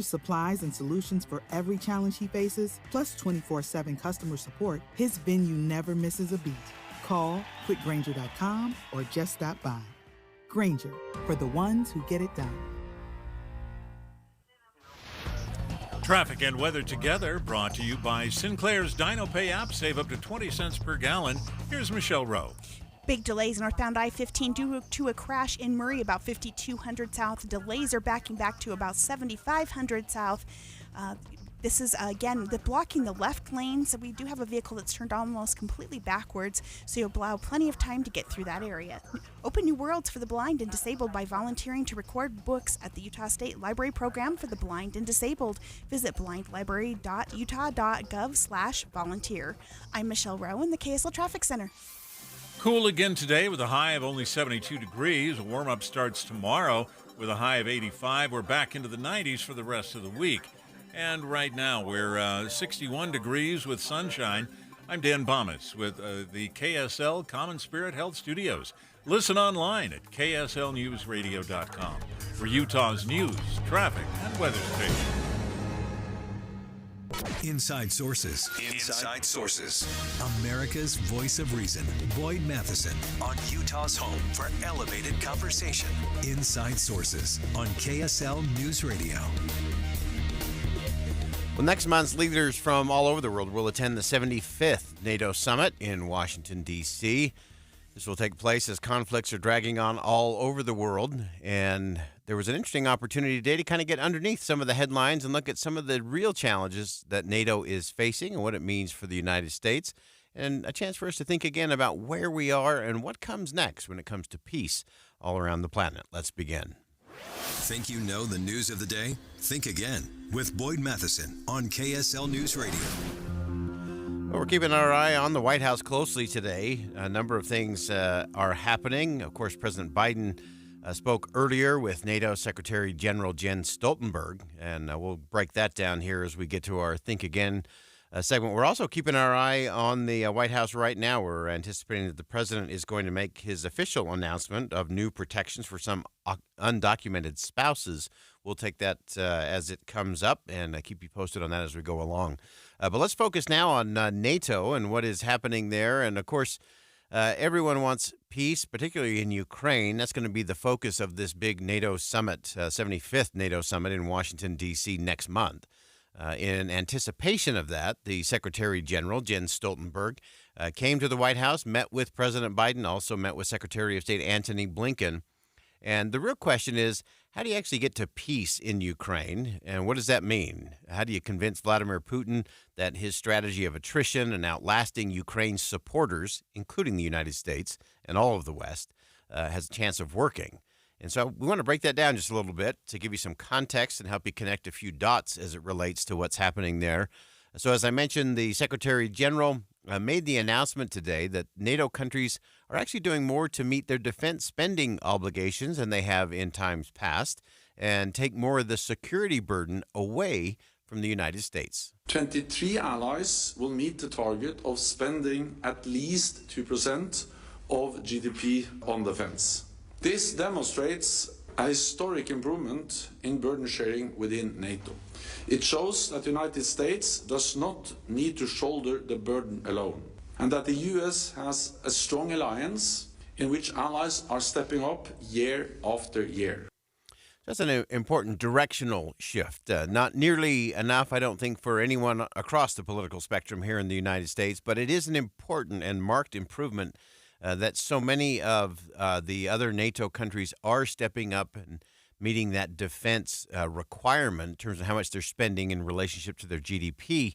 supplies and solutions for every challenge he faces, plus 24/7 customer support, his venue never misses a beat. Call quickgranger.com or just stop by. Granger, for the ones who get it done. Traffic and weather together, brought to you by Sinclair's DinoPay app. Save up to 20 cents per gallon. Here's Michelle Rowe. Big delays northbound I-15 due to a crash in Murray, about 5200 south. Delays are backing back to about 7500 south. This is, again, blocking the left lane, so we do have a vehicle that's turned almost completely backwards, so you'll allow plenty of time to get through that area. Open new worlds for the blind and disabled by volunteering to record books at the Utah State Library Program for the Blind and Disabled. Visit blindlibrary.utah.gov/volunteer. I'm Michelle Rowe in the KSL Traffic Center. Cool again today with a high of only 72 degrees. A warm-up starts tomorrow with a high of 85. We're back into the 90s for the rest of the week. And right now we're 61 degrees with sunshine. I'm Dan Bomas with the KSL Common Spirit Health Studios. Listen online at kslnewsradio.com for Utah's news, traffic, and weather station. Inside Sources. Inside Sources. America's voice of reason. Boyd Matheson on Utah's home for elevated conversation. Inside Sources on KSL News Radio. Well, next month, leaders from all over the world will attend the 75th NATO Summit in Washington, D.C. This will take place as conflicts are dragging on all over the world. And there was an interesting opportunity today to kind of get underneath some of the headlines and look at some of the real challenges that NATO is facing and what it means for the United States. And a chance for us to think again about where we are and what comes next when it comes to peace all around the planet. Let's begin. Think you know the news of the day? Think again with Boyd Matheson on KSL News Radio. Well, we're keeping our eye on the White House closely today. A number of things are happening. Of course, President Biden spoke earlier with NATO Secretary General Jens Stoltenberg, and we'll break that down here as we get to our Think Again segment. We're also keeping our eye on the White House right now. We're anticipating that the president is going to make his official announcement of new protections for some undocumented spouses. We'll take that as it comes up and keep you posted on that as we go along. But let's focus now on NATO and what is happening there. And, of course, everyone wants peace, particularly in Ukraine. That's going to be the focus of this big NATO summit, 75th NATO summit in Washington, D.C. next month. In anticipation of that, the Secretary General, Jens Stoltenberg, came to the White House, met with President Biden, also met with Secretary of State Antony Blinken. And the real question is, how do you actually get to peace in Ukraine? And what does that mean? How do you convince Vladimir Putin that his strategy of attrition and outlasting Ukraine's supporters, including the United States and all of the West, has a chance of working? And so we want to break that down just a little bit to give you some context and help you connect a few dots as it relates to what's happening there. So as I mentioned, the Secretary General made the announcement today that NATO countries are actually doing more to meet their defense spending obligations than they have in times past and take more of the security burden away from the United States. 23 allies will meet the target of spending at least 2% of GDP on defense. This demonstrates a historic improvement in burden sharing within NATO. It shows that the United States does not need to shoulder the burden alone, and that the US has a strong alliance in which allies are stepping up year after year. That's an important directional shift. Not nearly enough, I don't think, for anyone across the political spectrum here in the United States, but it is an important and marked improvement that so many of the other NATO countries are stepping up and meeting that defense requirement in terms of how much they're spending in relationship to their GDP,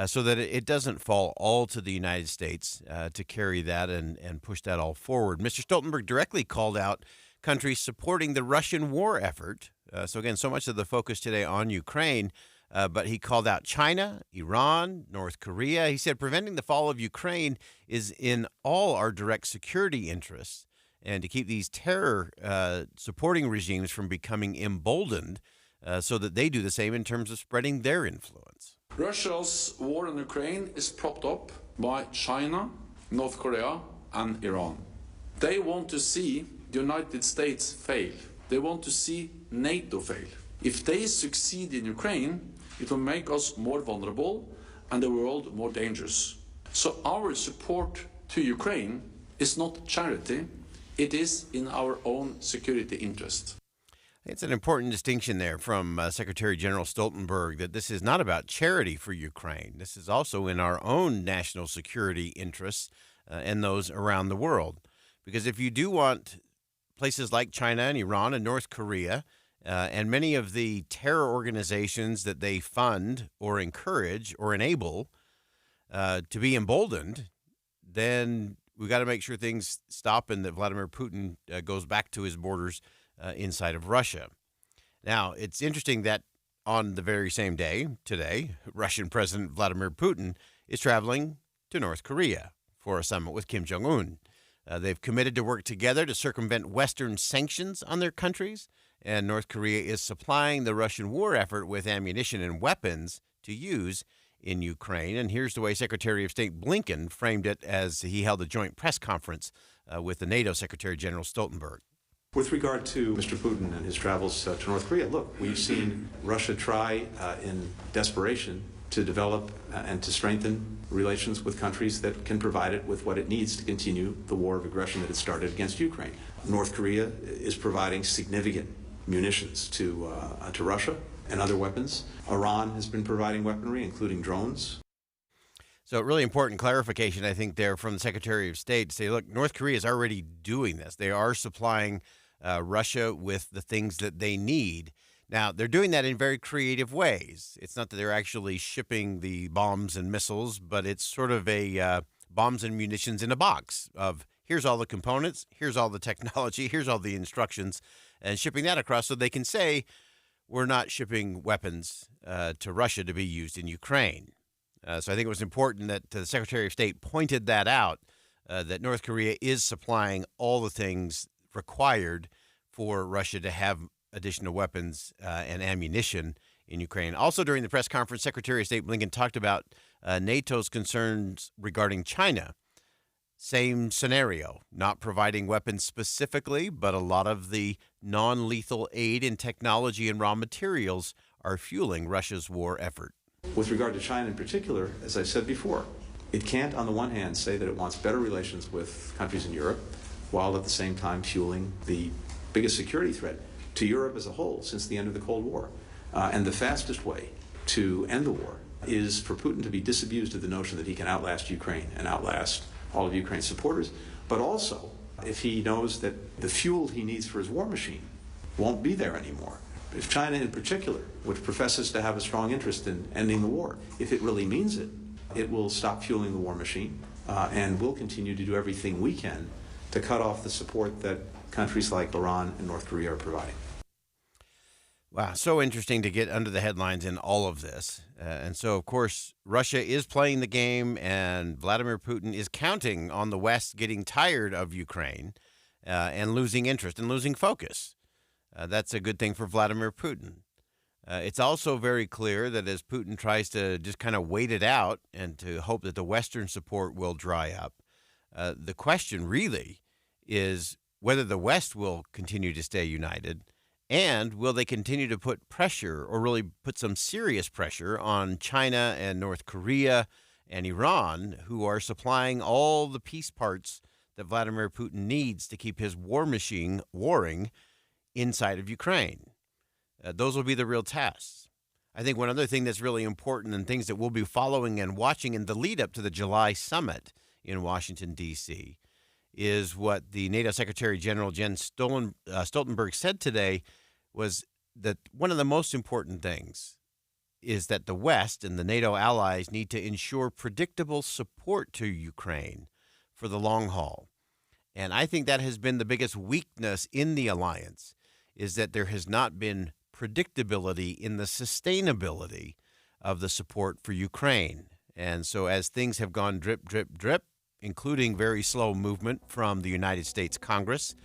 so that it doesn't fall all to the United States to carry that and push that all forward. Mr. Stoltenberg directly called out countries supporting the Russian war effort. So again, so much of the focus today on Ukraine, but he called out China, Iran, North Korea. He said preventing the fall of Ukraine is in all our direct security interests, and to keep these terror supporting regimes from becoming emboldened so that they do the same in terms of spreading their influence. Russia's war in Ukraine is propped up by China, North Korea, and Iran. They want to see the United States fail. They want to see NATO fail. If they succeed in Ukraine, it will make us more vulnerable and the world more dangerous. So our support to Ukraine is not charity, it is in our own security interest. It's an important distinction there from Secretary General Stoltenberg that this is not about charity for Ukraine. This is also in our own national security interests and those around the world. Because if you do want places like China and Iran and North Korea and many of the terror organizations that they fund or encourage or enable to be emboldened, then we got to make sure things stop and that Vladimir Putin goes back to his borders inside of Russia. Now, it's interesting that on the very same day, today, Russian President Vladimir Putin is traveling to North Korea for a summit with Kim Jong-un. They've committed to work together to circumvent Western sanctions on their countries, and North Korea is supplying the Russian war effort with ammunition and weapons to use in Ukraine. And here's the way Secretary of State Blinken framed it as he held a joint press conference with the NATO Secretary General Stoltenberg. With regard to Mr. Putin and his travels to North Korea, look, we've seen Russia try in desperation to develop and to strengthen relations with countries that can provide it with what it needs to continue the war of aggression that it started against Ukraine. North Korea is providing significant munitions to Russia and other weapons. Iran has been providing weaponry, including drones. So really important clarification, I think, there from the Secretary of State to say, look, North Korea is already doing this. They are supplying Russia with the things that they need. Now, they're doing that in very creative ways. It's not that they're actually shipping the bombs and missiles, but it's sort of a bombs and munitions in a box of here's all the components, here's all the technology, here's all the instructions, and shipping that across so they can say we're not shipping weapons to Russia to be used in Ukraine. So I think it was important that the Secretary of State pointed that out, that North Korea is supplying all the things required for Russia to have additional weapons and ammunition in Ukraine. Also, during the press conference, Secretary of State Blinken talked about NATO's concerns regarding China. Same scenario, not providing weapons specifically, but a lot of the non-lethal aid in technology and raw materials are fueling Russia's war effort. With regard to China in particular, as I said before, it can't, on the one hand, say that it wants better relations with countries in Europe, while at the same time fueling the biggest security threat to Europe as a whole since the end of the Cold War. And the fastest way to end the war is for Putin to be disabused of the notion that he can outlast Ukraine and outlast all of Ukraine's supporters, but also if he knows that the fuel he needs for his war machine won't be there anymore. If China in particular, which professes to have a strong interest in ending the war, if it really means it, it will stop fueling the war machine and will continue to do everything we can to cut off the support that countries like Iran and North Korea are providing. Wow, so interesting to get under the headlines in all of this. And so, of course, Russia is playing the game, and Vladimir Putin is counting on the West getting tired of Ukraine and losing interest and losing focus. That's a good thing for Vladimir Putin. It's also very clear that as Putin tries to just kind of wait it out and to hope that the Western support will dry up, the question really is whether the West will continue to stay united, and will they continue to put pressure or really put some serious pressure on China and North Korea and Iran, who are supplying all the piece parts that Vladimir Putin needs to keep his war machine warring inside of Ukraine. Those will be the real tests. I think one other thing that's really important and things that we'll be following and watching in the lead up to the July summit in Washington, D.C., is what the NATO Secretary General Jens Stoltenberg said today, was that one of the most important things is that the West and the NATO allies need to ensure predictable support to Ukraine for the long haul. And I think that has been the biggest weakness in the alliance, is that there has not been predictability in the sustainability of the support for Ukraine. And so as things have gone drip, drip, drip, including very slow movement from the United States Congress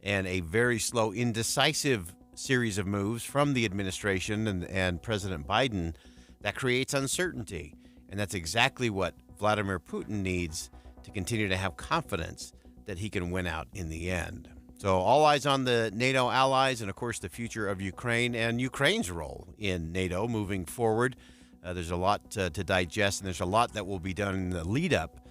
and a very slow, indecisive series of moves from the administration and President Biden, that creates uncertainty. And that's exactly what Vladimir Putin needs to continue to have confidence that he can win out in the end. So all eyes on the NATO allies and, of course, the future of Ukraine and Ukraine's role in NATO moving forward. There's a lot to digest, and there's a lot that will be done in the lead up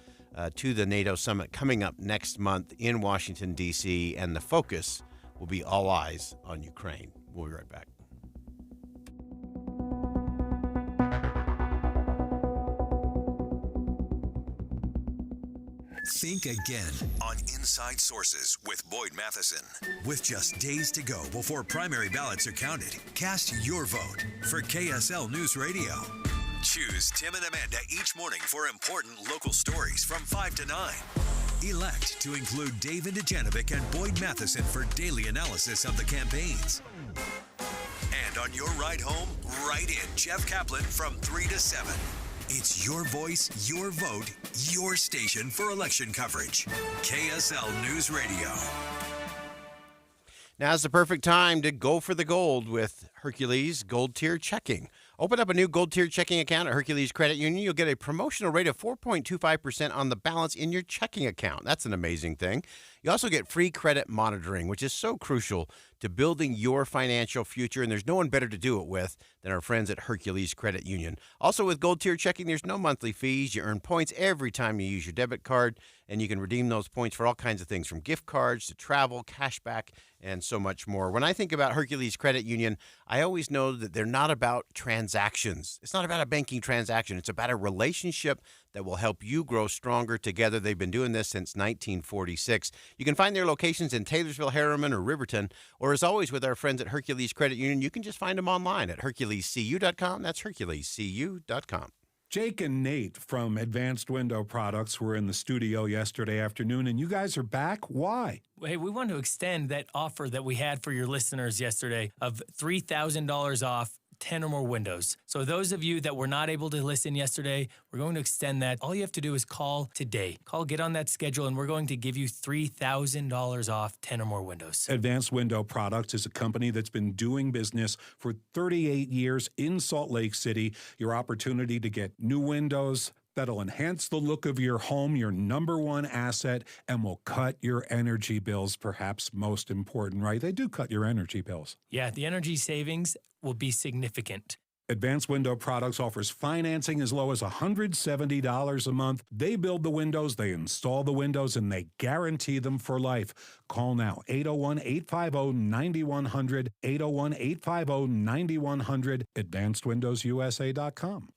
to the NATO summit coming up next month in Washington, D.C., and the focus will be all eyes on Ukraine. We'll be right back. Think again on Inside Sources with Boyd Matheson. With just days to go before primary ballots are counted, cast your vote for KSL News Radio. Choose Tim and Amanda each morning for important local stories from 5 to 9. Elect to include David Dejanovic and Boyd Matheson for daily analysis of the campaigns. And on your ride home, write in Jeff Kaplan from 3 to 7. It's your voice, your vote, your station for election coverage. KSL News Radio. Now's the perfect time to go for the gold with Hercules Gold Tier Checking. Open up a new Gold Tier checking account at Hercules Credit Union. You'll get a promotional rate of 4.25% on the balance in your checking account. That's an amazing thing. You also get free credit monitoring, which is so crucial to building your financial future, and there's no one better to do it with than our friends at Hercules Credit Union. Also, with Gold Tier Checking, there's no monthly fees. You earn points every time you use your debit card, and you can redeem those points for all kinds of things, from gift cards to travel, cashback, and so much more. When I think about Hercules Credit Union, I always know that they're not about transactions. It's not about a banking transaction. It's about a relationship that will help you grow stronger together. They've been doing this since 1946. You can find their locations in Taylorsville, Harriman, or Riverton. Or as always with our friends at Hercules Credit Union, you can just find them online at HerculesCU.com. That's HerculesCU.com. Jake and Nate from Advanced Window Products were in the studio yesterday afternoon, and you guys are back. Why? Hey, we want to extend that offer that we had for your listeners yesterday of $3,000 off 10 or more windows. So those of you that were not able to listen yesterday, we're going to extend that. All you have to do is call today. Get on that schedule, and we're going to give you $3,000 off 10 or more windows. Advanced Window Products is a company that's been doing business for 38 years in Salt Lake City. Your opportunity to get new windows that'll enhance the look of your home, your number one asset, and will cut your energy bills, perhaps most important, right? They do cut your energy bills. Yeah, the energy savings will be significant. Advanced Window Products offers financing as low as $170 a month. They build the windows, they install the windows, and they guarantee them for life. Call now, 801-850-9100, 801-850-9100, advancedwindowsusa.com.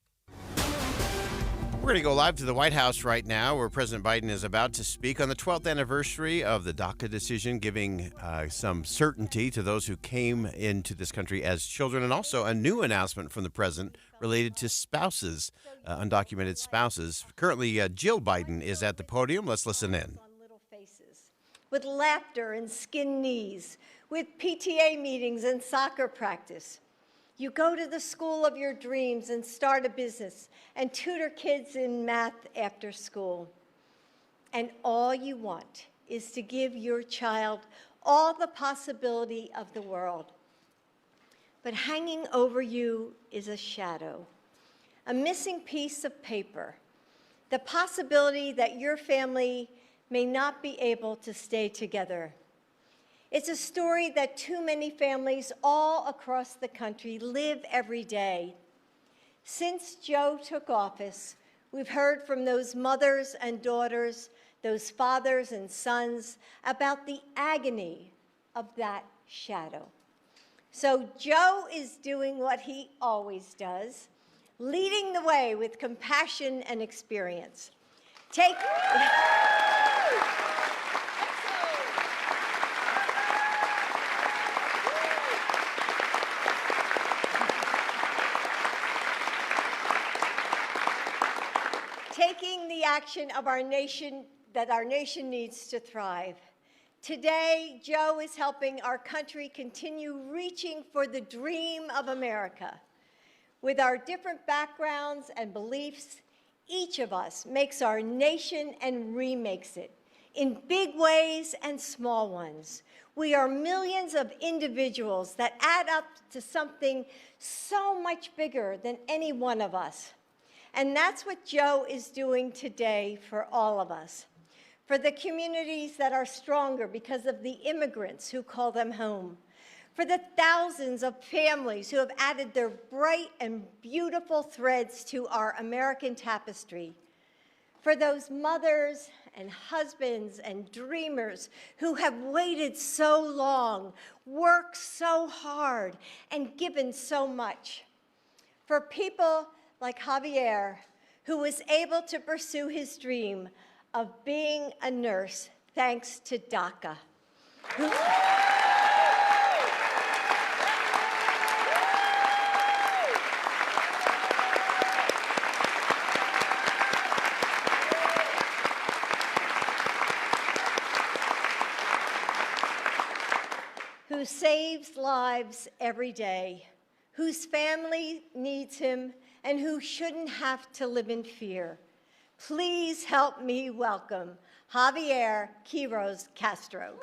We're going to go live to the White House right now, where President Biden is about to speak on the 12th anniversary of the DACA decision, giving some certainty to those who came into this country as children, and also a new announcement from the president related to spouses, undocumented spouses. Currently, Jill Biden is at the podium. Let's listen in. On little faces, with laughter and skinned knees, with PTA meetings and soccer practice. You go to the school of your dreams and start a business and tutor kids in math after school. And all you want is to give your child all the possibility of the world. But hanging over you is a shadow, a missing piece of paper, the possibility that your family may not be able to stay together. It's a story that too many families all across the country live every day. Since Joe took office, we've heard from those mothers and daughters, those fathers and sons, about the agony of that shadow. So Joe is doing what he always does, leading the way with compassion and experience. Taking the action of our nation that our nation needs to thrive. Today, Joe is helping our country continue reaching for the dream of America. With our different backgrounds and beliefs, each of us makes our nation and remakes it in big ways and small ones. We are millions of individuals that add up to something so much bigger than any one of us. And that's what Joe is doing today for all of us. for the communities that are stronger because of the immigrants who call them home, for the thousands of families who have added their bright and beautiful threads to our American tapestry, for those mothers and husbands and dreamers who have waited so long, worked so hard, and given so much, for people like Javier, who was able to pursue his dream of being a nurse thanks to DACA. Who saves lives every day, whose family needs him, and who shouldn't have to live in fear. Please help me welcome Javier Quiroz Castro.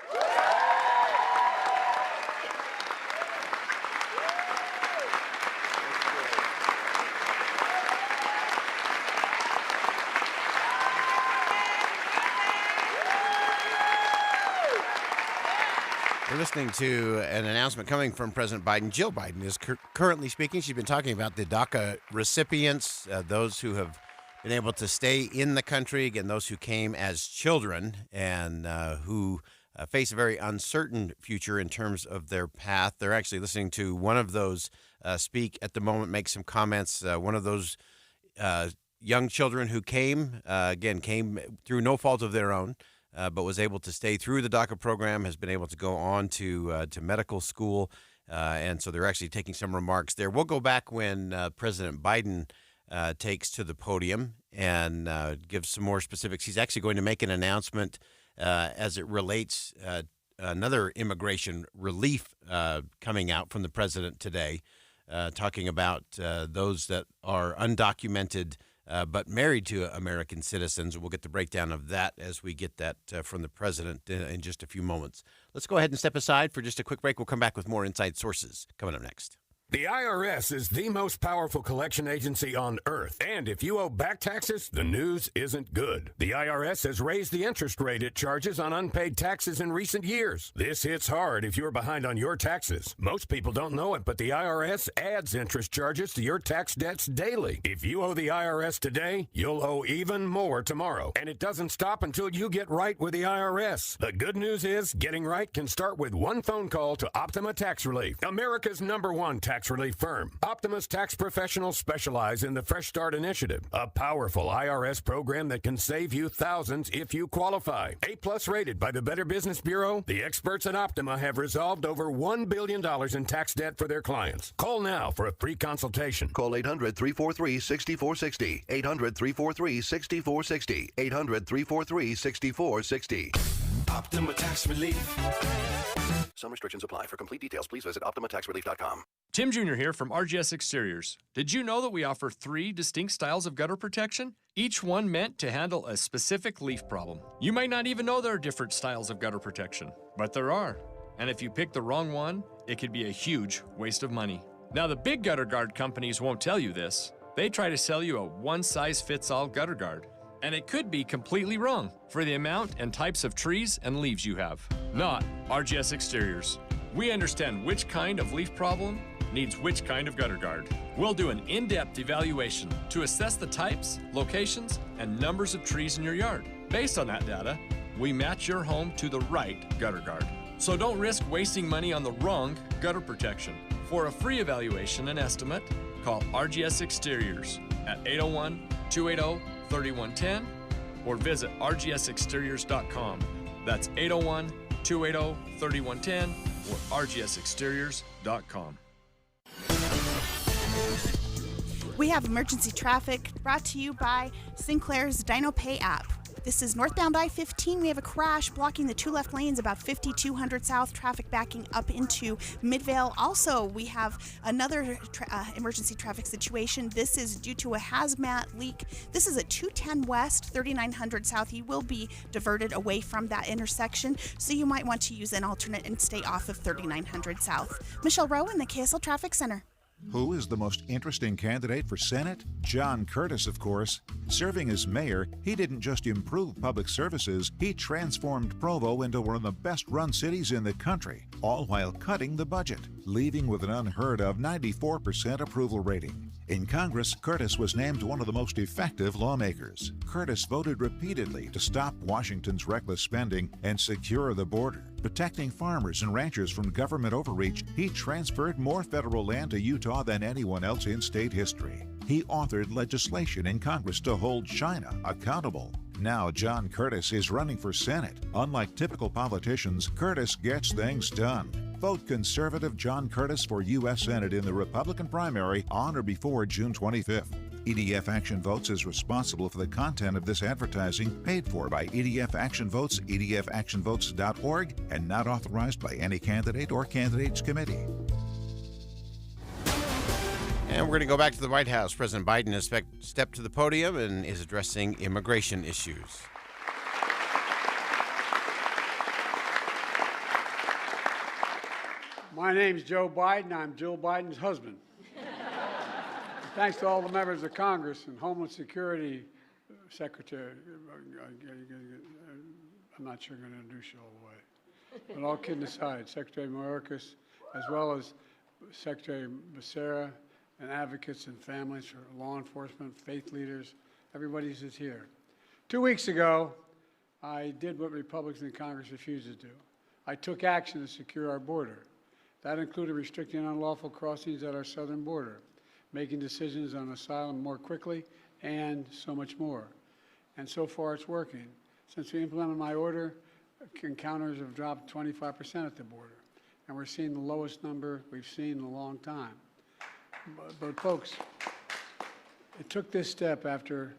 We're listening to an announcement coming from President Biden. Jill Biden is currently speaking. She's been talking about the DACA recipients, those who have been able to stay in the country, again, those who came as children and who face a very uncertain future in terms of their path. They're actually listening to one of those speak at the moment, make some comments. One of those young children who came through no fault of their own, but was able to stay through the DACA program, has been able to go on to medical school, and so they're actually taking some remarks there. We'll go back when President Biden takes to the podium and gives some more specifics. He's actually going to make an announcement as it relates another immigration relief coming out from the president today, talking about those that are undocumented but married to American citizens. We'll get the breakdown of that as we get that from the president in just a few moments. Let's go ahead and step aside for just a quick break. We'll come back with more Inside Sources coming up next. The IRS is the most powerful collection agency on earth. And if you owe back taxes, the news isn't good. The IRS has raised the interest rate it charges on unpaid taxes in recent years. This hits hard if you're behind on your taxes. Most people don't know it, but the IRS adds interest charges to your tax debts daily. If you owe the IRS today, you'll owe even more tomorrow. And it doesn't stop until you get right with the IRS. The good news is getting right can start with one phone call to Optima Tax Relief, America's #1 tax relief firm. Optima's tax professionals specialize in the Fresh Start Initiative, a powerful IRS program that can save you thousands if you qualify. A+ rated by the Better Business Bureau, the experts at Optima have resolved over $1 billion in tax debt for their clients. Call now for a free consultation. Call 800-343-6460. 800-343-6460. 800-343-6460. Optima Tax Relief. Some restrictions apply. For complete details, please visit OptimaTaxRelief.com. Tim Jr. here from RGS Exteriors. Did you know that we offer 3 distinct styles of gutter protection? Each one meant to handle a specific leaf problem. You might not even know there are different styles of gutter protection, but there are. And if you pick the wrong one, it could be a huge waste of money. Now, the big gutter guard companies won't tell you this. They try to sell you a one-size-fits-all gutter guard. And it could be completely wrong for the amount and types of trees and leaves you have. Not RGS Exteriors. We understand which kind of leaf problem needs which kind of gutter guard. We'll do an in-depth evaluation to assess the types, locations, and numbers of trees in your yard. Based on that data, we match your home to the right gutter guard. So don't risk wasting money on the wrong gutter protection. For a free evaluation and estimate, call RGS Exteriors at 801-280-3110 or visit rgsexteriors.com. That's 801-280-3110 or rgsexteriors.com. We have emergency traffic brought to you by Sinclair's Dino Pay app. This is northbound I-15. We have a crash blocking the 2 left lanes about 5200 south, traffic backing up into Midvale. Also, we have another emergency traffic situation. This is due to a hazmat leak. This is at 210 west, 3900 south. You will be diverted away from that intersection, so you might want to use an alternate and stay off of 3900 south. Michelle Rowe in the KSL Traffic Center. Who is the most interesting candidate for Senate? John Curtis, of course. Serving as mayor, he didn't just improve public services, he transformed Provo into one of the best-run cities in the country, all while cutting the budget, leaving with an unheard of 94% approval rating. In Congress, Curtis was named one of the most effective lawmakers. Curtis voted repeatedly to stop Washington's reckless spending and secure the border. Protecting farmers and ranchers from government overreach, he transferred more federal land to Utah than anyone else in state history. He authored legislation in Congress to hold China accountable. Now John Curtis is running for Senate. Unlike typical politicians, Curtis gets things done. Vote conservative John Curtis for U.S. Senate in the Republican primary on or before June 25th. EDF Action Votes is responsible for the content of this advertising, paid for by EDF Action Votes, edfactionvotes.org, and not authorized by any candidate or candidates committee. And we're going to go back to the White House. President Biden has stepped to the podium and is addressing immigration issues. My name's Joe Biden. I'm Jill Biden's husband. Thanks to all the members of Congress and Homeland Security Secretary. I'm not sure I'm going to introduce you all the way. But all kidding aside, Secretary Mayorkas, as well as Secretary Becerra, and advocates and families for law enforcement, faith leaders, everybody's is here. 2 weeks ago, I did what Republicans in Congress refused to do. I took action to secure our border. That included restricting unlawful crossings at our southern border, making decisions on asylum more quickly, and so much more. And so far, it's working. Since we implemented my order, encounters have dropped 25% at the border, and we're seeing the lowest number we've seen in a long time. But folks, it took this step after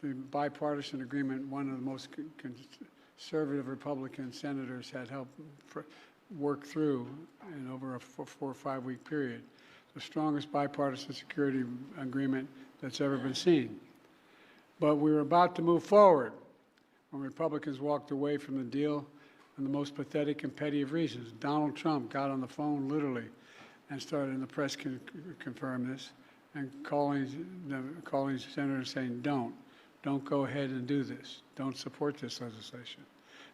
the bipartisan agreement one of the most conservative Republican senators had helped work through in over a 4 or 5 week period, the strongest bipartisan security agreement that's ever been seen. But we were about to move forward when Republicans walked away from the deal for the most pathetic and petty of reasons. Donald Trump got on the phone literally and started, and the press can confirm this, and calling senators saying, don't go ahead and do this. Don't support this legislation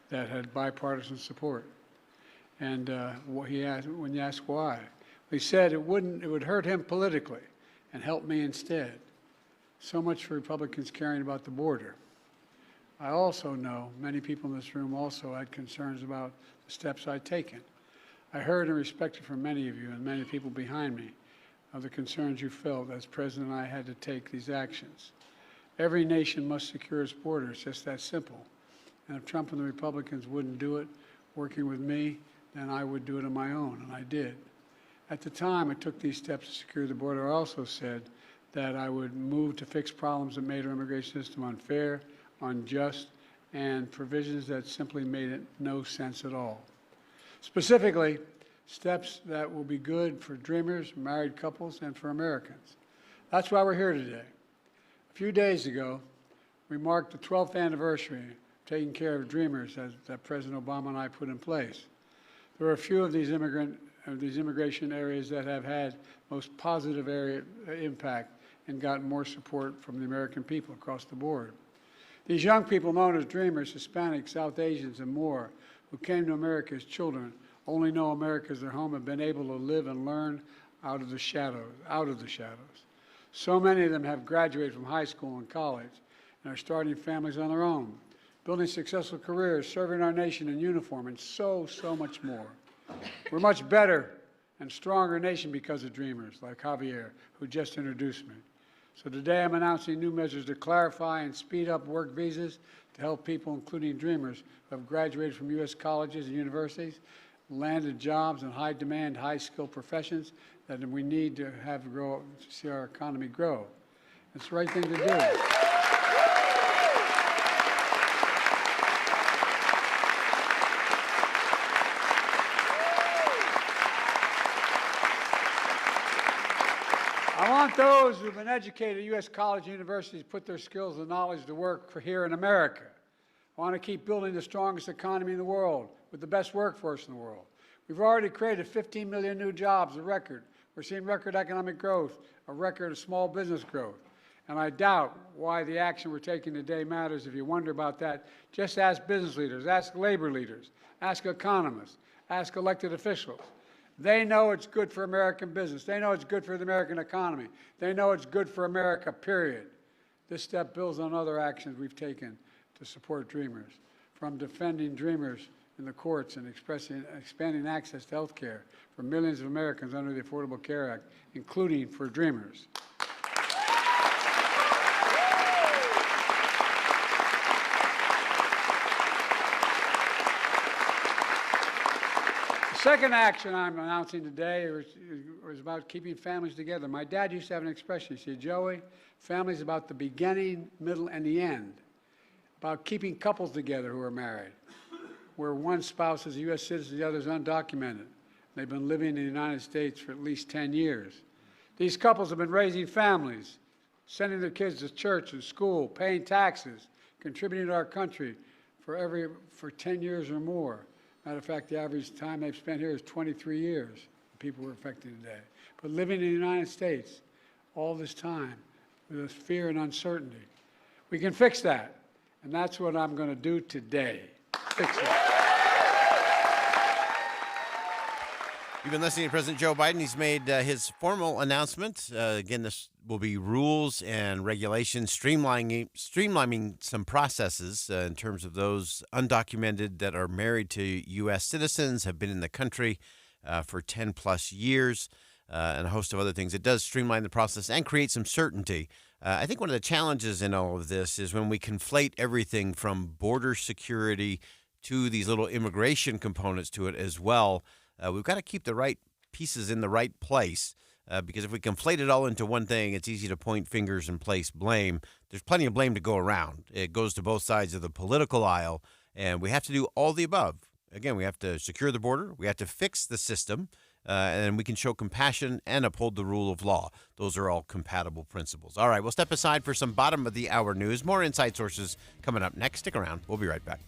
that had bipartisan support. And when you ask why, he said it would hurt him politically and help me instead. So much for Republicans caring about the border. I also know many people in this room also had concerns about the steps I'd taken. I heard and respected from many of you and many people behind me of the concerns you felt as President I had to take these actions. Every nation must secure its borders, just that simple. And if Trump and the Republicans wouldn't do it, working with me, then I would do it on my own, and I did. At the time I took these steps to secure the border, I also said that I would move to fix problems that made our immigration system unfair, unjust, and provisions that simply made it no sense at all. Specifically, steps that will be good for dreamers, married couples, and for Americans. That's why we're here today. A few days ago, we marked the 12th anniversary of taking care of dreamers that President Obama and I put in place. There are a few of these immigration areas that have had most positive impact and gotten more support from the American people across the board. These young people known as dreamers, Hispanics, South Asians, and more, who came to America as children, only know America as their home, have been able to live and learn out of the shadows. So many of them have graduated from high school and college and are starting families on their own, building successful careers, serving our nation in uniform, and so much more. We're a much better and stronger nation because of dreamers like Javier, who just introduced me. So today I'm announcing new measures to clarify and speed up work visas to help people, including dreamers, who have graduated from U.S. colleges and universities, landed jobs in high-demand, high-skilled professions that we need to have grow to see our economy grow. It's the right thing to do. I want those who have been educated at U.S. colleges and universities to put their skills and knowledge to work for here in America. I want to keep building the strongest economy in the world with the best workforce in the world. We've already created 15 million new jobs, a record, We're seeing record economic growth, a record of small business growth. And I doubt why the action we're taking today matters. If you wonder about that, just ask business leaders, ask labor leaders, ask economists, ask elected officials. They know it's good for American business. They know it's good for the American economy. They know it's good for America, period. This step builds on other actions we've taken to support dreamers, from defending dreamers in the courts and expanding access to health care for millions of Americans under the Affordable Care Act, including for dreamers. The second action I'm announcing today is about keeping families together. My dad used to have an expression. He said, Joey, family's about the beginning, middle, and the end. About keeping couples together who are married, where one spouse is a U.S. citizen, the other is undocumented. They've been living in the United States for at least 10 years. These couples have been raising families, sending their kids to church and school, paying taxes, contributing to our country for 10 years or more. Matter of fact, the average time they've spent here is 23 years, people we're affecting today. But living in the United States all this time with this fear and uncertainty. We can fix that, and that's what I'm going to do today. Fix it. You've been listening to President Joe Biden. He's made his formal announcement. Again, this will be rules and regulations, streamlining some processes in terms of those undocumented that are married to U.S. citizens, have been in the country for 10 plus years, and a host of other things. It does streamline the process and create some certainty. I think one of the challenges in all of this is when we conflate everything from border security to these little immigration components to it as well. We've got to keep the right pieces in the right place because if we conflate it all into one thing, it's easy to point fingers and place blame. There's plenty of blame to go around. It goes to both sides of the political aisle, and we have to do all the above. Again, we have to secure the border. We have to fix the system, and we can show compassion and uphold the rule of law. Those are all compatible principles. All right, we'll step aside for some bottom-of-the-hour news. More Inside Sources coming up next. Stick around. We'll be right back.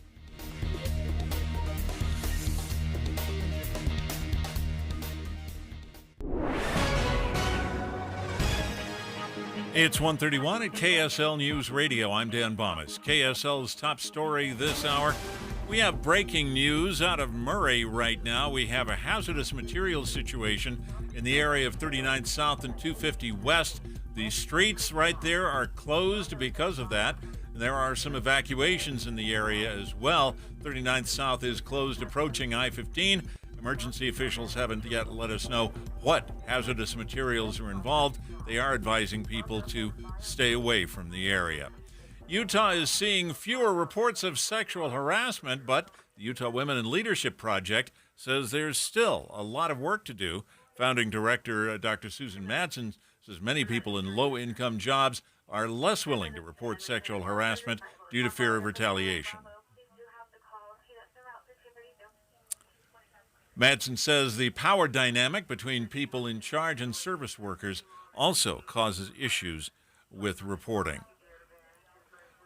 It's 1:31 at KSL News Radio. I'm Dan Bomas. KSL's top story this hour. We have breaking news out of Murray right now. We have a hazardous materials situation in the area of 39th South and 250 West. The streets right there are closed because of that. There are some evacuations in the area as well. 39th South is closed approaching I-15. Emergency officials haven't yet let us know what hazardous materials are involved. They are advising people to stay away from the area. Utah is seeing fewer reports of sexual harassment, but the Utah Women in Leadership Project says there's still a lot of work to do. Founding director Dr. Susan Madsen says many people in low-income jobs are less willing to report sexual harassment due to fear of retaliation. Madsen says the power dynamic between people in charge and service workers also causes issues with reporting.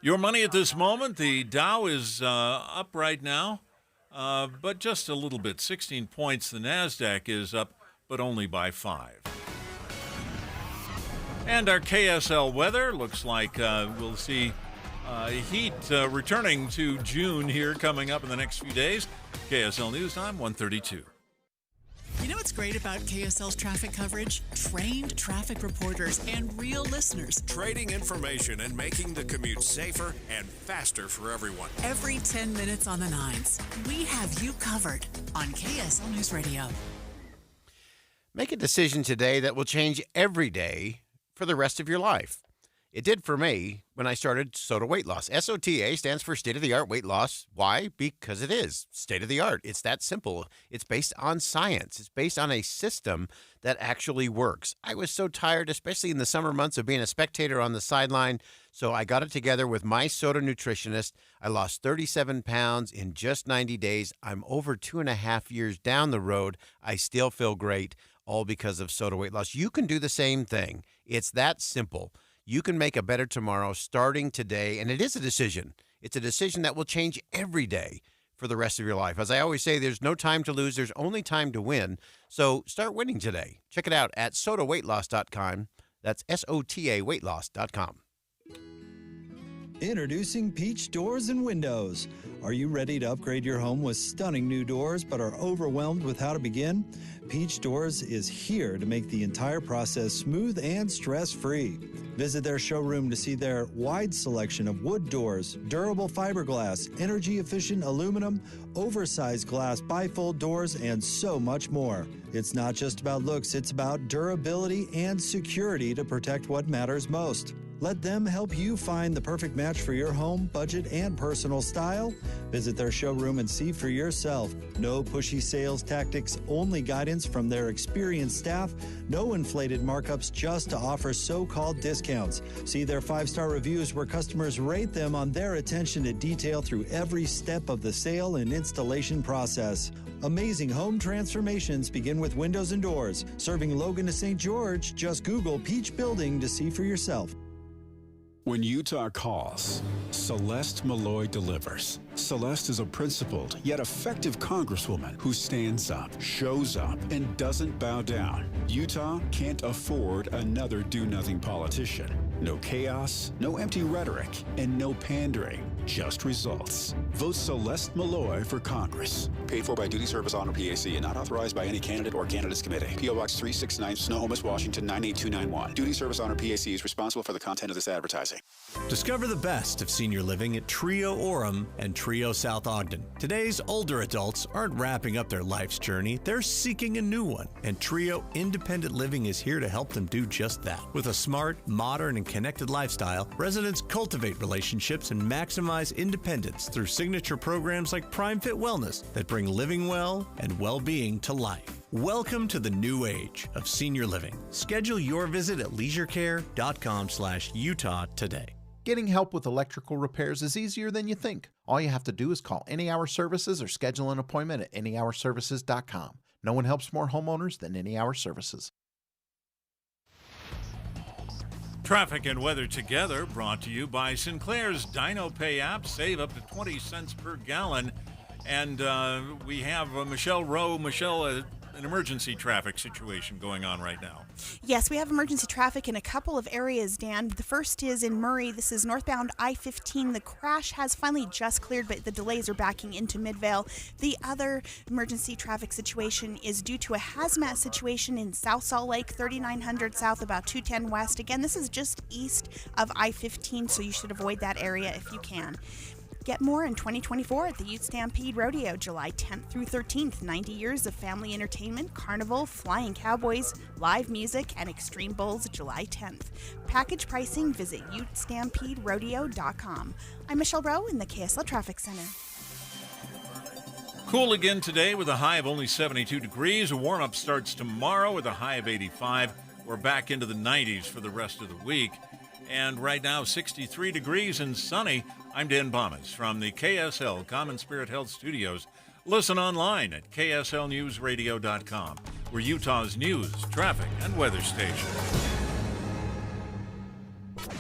Your money at this moment, the Dow is up right now, but just a little bit, 16 points. The NASDAQ is up, but only by 5. And our KSL weather looks like we'll see heat returning to June here coming up in the next few days. KSL News Time, 1:32. You know what's great about KSL's traffic coverage? Trained traffic reporters and real listeners. Trading information and making the commute safer and faster for everyone. Every 10 minutes on the nines, we have you covered on KSL News Radio. Make a decision today that will change every day for the rest of your life. It did for me when I started SOTA Weight Loss. SOTA stands for state-of-the-art weight loss. Why? Because it is state-of-the-art. It's that simple. It's based on science. It's based on a system that actually works. I was so tired, especially in the summer months, of being a spectator on the sideline, so I got it together with my SOTA nutritionist. I lost 37 pounds in just 90 days. I'm over 2.5 years down the road. I still feel great, all because of SOTA Weight Loss. You can do the same thing. It's that simple. You can make a better tomorrow starting today, and it is a decision. It's a decision that will change every day for the rest of your life. As I always say, there's no time to lose. There's only time to win. So start winning today. Check it out at sotaweightloss.com. That's SOTA weightloss.com. Introducing Peach Doors and Windows. Are you ready to upgrade your home with stunning new doors but are overwhelmed with how to begin? Peach Doors is here to make the entire process smooth and stress-free. Visit their showroom to see their wide selection of wood doors, durable fiberglass, energy-efficient aluminum, oversized glass bifold doors, and so much more. It's not just about looks, it's about durability and security to protect what matters most. Let them help you find the perfect match for your home, budget, and personal style. Visit their showroom and see for yourself. No pushy sales tactics, only guidance from their experienced staff. No inflated markups just to offer so-called discounts. See their 5-star reviews where customers rate them on their attention to detail through every step of the sale and installation process. Amazing home transformations begin with windows and doors. Serving Logan to St. George, just Google Peach Building to see for yourself. When Utah calls, Celeste Malloy delivers. Celeste is a principled yet effective congresswoman who stands up, shows up, and doesn't bow down. Utah can't afford another do-nothing politician. No chaos, no empty rhetoric, and no pandering. Just results. Vote Celeste Malloy for Congress. Paid for by Duty Service Honor PAC and not authorized by any candidate or candidates committee. P.O. Box 369, Snohomish, Washington 98291. Duty Service Honor PAC is responsible for the content of this advertising. Discover the best of senior living at Trio Orem and Trio South Ogden. Today's older adults aren't wrapping up their life's journey, they're seeking a new one. And Trio Independent Living is here to help them do just that. With a smart, modern, and connected lifestyle, residents cultivate relationships and maximize independence through signature programs like Prime Fit Wellness that bring living well and well-being to life. Welcome to the new age of senior living. Schedule your visit at leisurecare.com/Utah today. Getting help with electrical repairs is easier than you think. All you have to do is call Any Hour Services or schedule an appointment at anyhourservices.com. No one helps more homeowners than Any Hour Services. Traffic and weather together brought to you by Sinclair's Dino Pay app. Save up to 20 cents per gallon. And we have Michelle Rowe. Michelle, an emergency traffic situation going on right now. Yes, we have emergency traffic in a couple of areas, Dan. The first is in Murray. This is northbound I-15. The crash has finally just cleared, but the delays are backing into Midvale. The other emergency traffic situation is due to a hazmat situation in South Salt Lake, 3900 south, about 210 west. Again, this is just east of I-15, so you should avoid that area if you can. Get more in 2024 at the Ute Stampede Rodeo, July 10th through 13th. 90 years of family entertainment, carnival, flying cowboys, live music, and extreme bulls, July 10th. Package pricing, visit utestampederodeo.com. I'm Michelle Rowe in the KSL Traffic Center. Cool again today with a high of only 72 degrees. A warm-up starts tomorrow with a high of 85. We're back into the 90s for the rest of the week. And right now, 63 degrees and sunny. I'm Dan Bomas from the KSL Common Spirit Health Studios. Listen online at kslnewsradio.com. We're Utah's news, traffic, and weather station.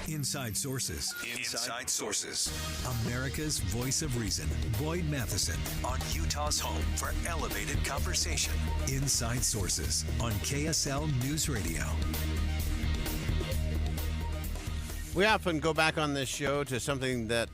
Inside Sources. Inside Sources. America's voice of reason. Boyd Matheson on Utah's home for elevated conversation. Inside Sources on KSL News Radio. We often go back on this show to something that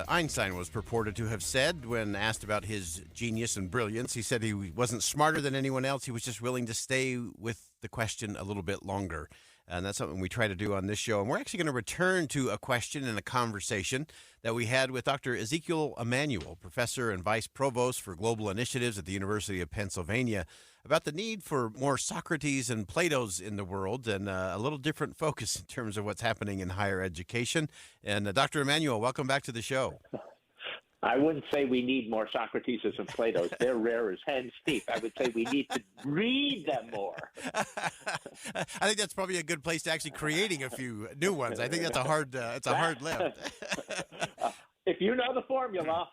Einstein was purported to have said when asked about his genius and brilliance. He said he wasn't smarter than anyone else. He was just willing to stay with the question a little bit longer. And that's something we try to do on this show. And we're actually going to return to a question and a conversation that we had with Dr. Ezekiel Emanuel, professor and vice provost for global initiatives at the University of Pennsylvania, about the need for more Socrates and Platos in the world and a little different focus in terms of what's happening in higher education. And Dr. Emanuel, welcome back to the show. I wouldn't say we need more Socrates and Platos. They're rare as hen's teeth. I would say we need to read them more. I think that's probably a good place to actually creating a few new ones. I think that's a hard lift. If you know the formula,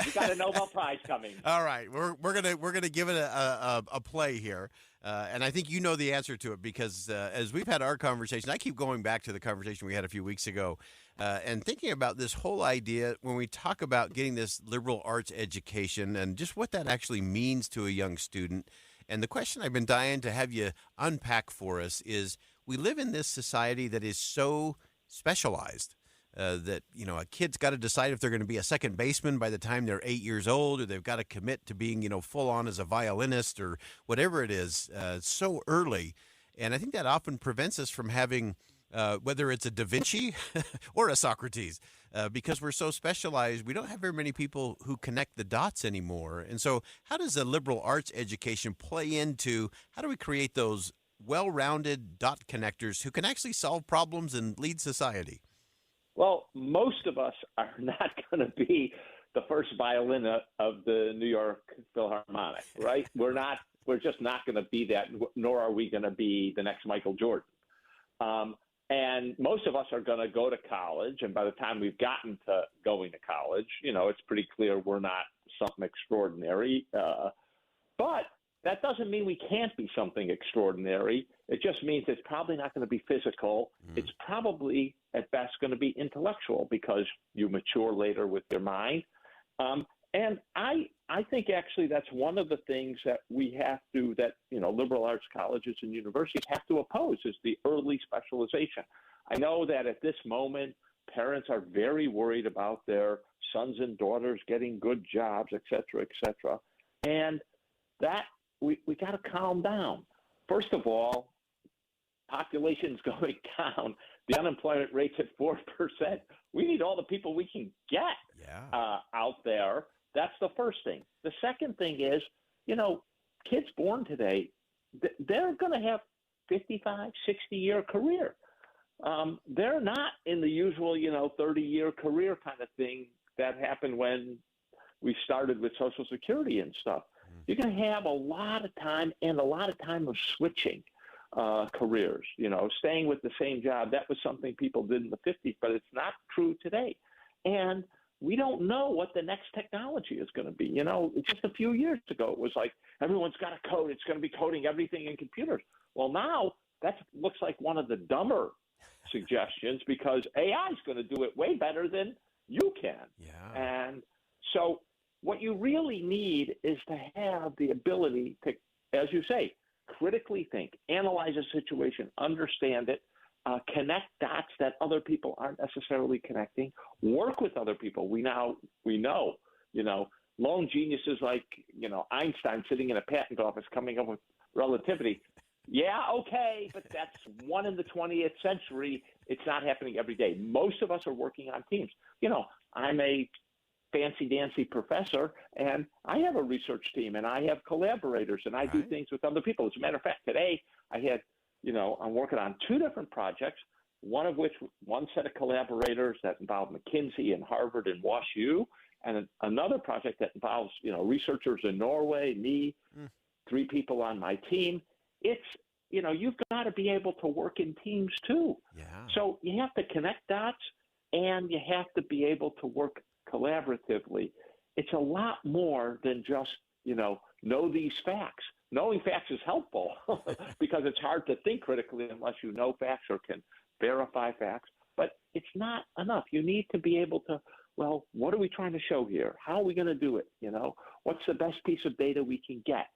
you got a Nobel Prize coming. All right, we're gonna give it a play here. And I think you know the answer to it because as we've had our conversation, I keep going back to the conversation we had a few weeks ago and thinking about this whole idea when we talk about getting this liberal arts education and just what that actually means to a young student. And the question I've been dying to have you unpack for us is we live in this society that is so specialized. That, a kid's got to decide if they're going to be a second baseman by the time they're 8 years old, or they've got to commit to being, full on as a violinist or whatever it is so early. And I think that often prevents us from having, whether it's a Da Vinci or a Socrates, because we're so specialized, we don't have very many people who connect the dots anymore. And so how does a liberal arts education play into, how do we create those well-rounded dot connectors who can actually solve problems and lead society? Well, most of us are not going to be the first violin of the New York Philharmonic, right? We're just not going to be that, nor are we going to be the next Michael Jordan. And most of us are going to go to college, and by the time we've gotten to going to college, it's pretty clear we're not something extraordinary. But that doesn't mean we can't be something extraordinary. It just means it's probably not going to be physical. It's probably, at best, going to be intellectual because you mature later with your mind. And I think actually that's one of the things that we have to, that, liberal arts colleges and universities have to oppose is the early specialization. I know that at this moment, parents are very worried about their sons and daughters getting good jobs, et cetera, et cetera. And that we got to calm down. First of all, population's going down. The unemployment rate's at 4%. We need all the people we can get out there. That's the first thing. The second thing is, kids born today, they're going to have 55, 60-year career. They're not in the usual, 30-year career kind of thing that happened when we started with Social Security and stuff. You're going to have a lot of time and a lot of time of switching careers, staying with the same job. That was something people did in the 50s, but it's not true today. And we don't know what the next technology is going to be. Just a few years ago, it was like everyone's got to code. It's going to be coding everything in computers. Well, now that looks like one of the dumber suggestions because AI is going to do it way better than you can. Yeah. And so what you really need is to have the ability to, as you say, critically think, analyze a situation, understand it, connect dots that other people aren't necessarily connecting, work with other people. We know, lone geniuses like, Einstein sitting in a patent office coming up with relativity. Yeah, okay, but that's one in the 20th century. It's not happening every day. Most of us are working on teams. I'm a fancy-dancy professor, and I have a research team, and I have collaborators, and I do things with other people. As a matter of fact, today I had, I'm working on two different projects, one set of collaborators that involve McKinsey and Harvard and WashU, and another project that involves, researchers in Norway, me, 3 people on my team. It's, you've got to be able to work in teams too. Yeah. So you have to connect dots, and you have to be able to work collaboratively. It's a lot more than just, know these facts. Knowing facts is helpful because it's hard to think critically unless you know facts or can verify facts. But it's not enough. You need to be able to, well, what are we trying to show here? How are we going to do it? What's the best piece of data we can get?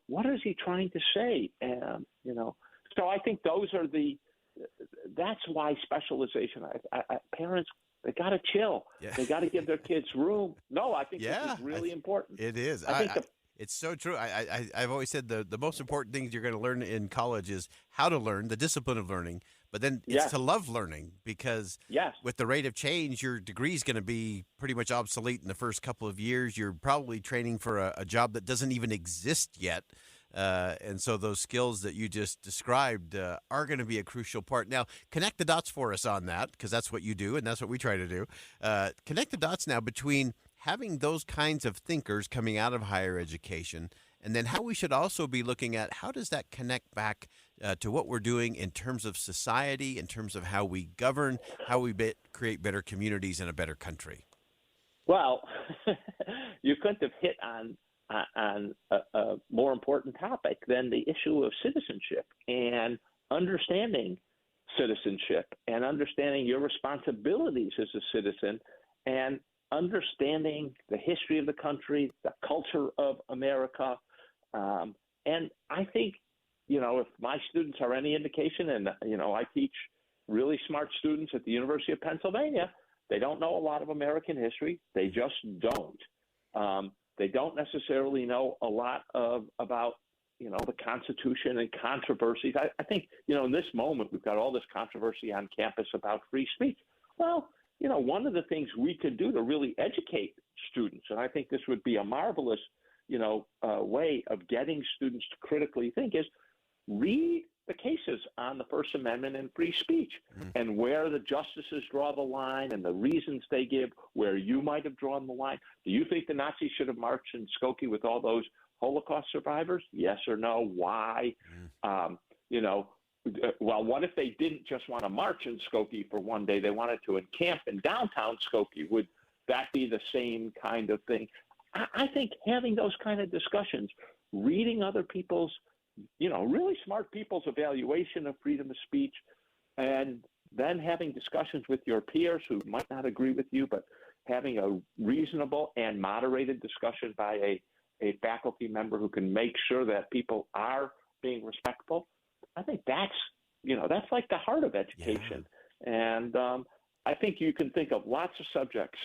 What is he trying to say? And, so I think that's why specialization, parents, they got to chill. Yeah. They got to give their kids room. No, I think this is really important. It is. It's so true. I've always said the most important things you're going to learn in college is how to learn, the discipline of learning, but then it's to love learning because with the rate of change, your degree is going to be pretty much obsolete in the first couple of years. You're probably training for a job that doesn't even exist yet. And so those skills that you just described are going to be a crucial part. Now, connect the dots for us on that, because that's what you do, and that's what we try to do. Connect the dots now between having those kinds of thinkers coming out of higher education, and then how we should also be looking at how does that connect back to what we're doing in terms of society, in terms of how we govern, how we create better communities and a better country. Well, you couldn't have hit on on a more important topic than the issue of citizenship and understanding citizenship and understanding your responsibilities as a citizen and understanding the history of the country, the culture of America. And I think, if my students are any indication, and, I teach really smart students at the University of Pennsylvania, they don't know a lot of American history. They just don't. They don't necessarily know a lot about, the Constitution and controversies. I think, in this moment, we've got all this controversy on campus about free speech. Well, one of the things we could do to really educate students, and I think this would be a marvelous, way of getting students to critically think, is read the cases on the First Amendment and free speech and where the justices draw the line and the reasons they give, where you might have drawn the line. Do you think the Nazis should have marched in Skokie with all those Holocaust survivors? Yes or no? Why? Well, what if they didn't just want to march in Skokie for one day? They wanted to encamp in downtown Skokie. Would that be the same kind of thing? I think having those kind of discussions, reading other people's, really smart people's evaluation of freedom of speech, and then having discussions with your peers who might not agree with you, but having a reasonable and moderated discussion by a faculty member who can make sure that people are being respectful. I think that's like the heart of education. Yeah. And I think you can think of lots of subjects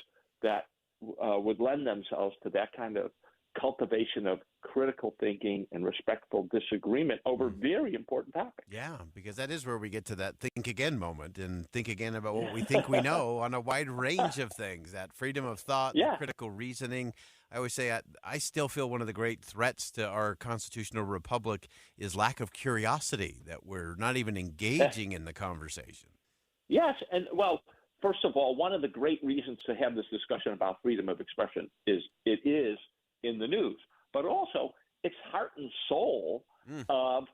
that would lend themselves to that kind of cultivation of critical thinking and respectful disagreement over very important topics. Yeah, because that is where we get to that think again moment and think again about what we think we know on a wide range of things, that freedom of thought, critical reasoning. I always say I still feel one of the great threats to our constitutional republic is lack of curiosity, that we're not even engaging in the conversation. Yes, and well, first of all, one of the great reasons to have this discussion about freedom of expression is it is in the news, but also it's heart and soul of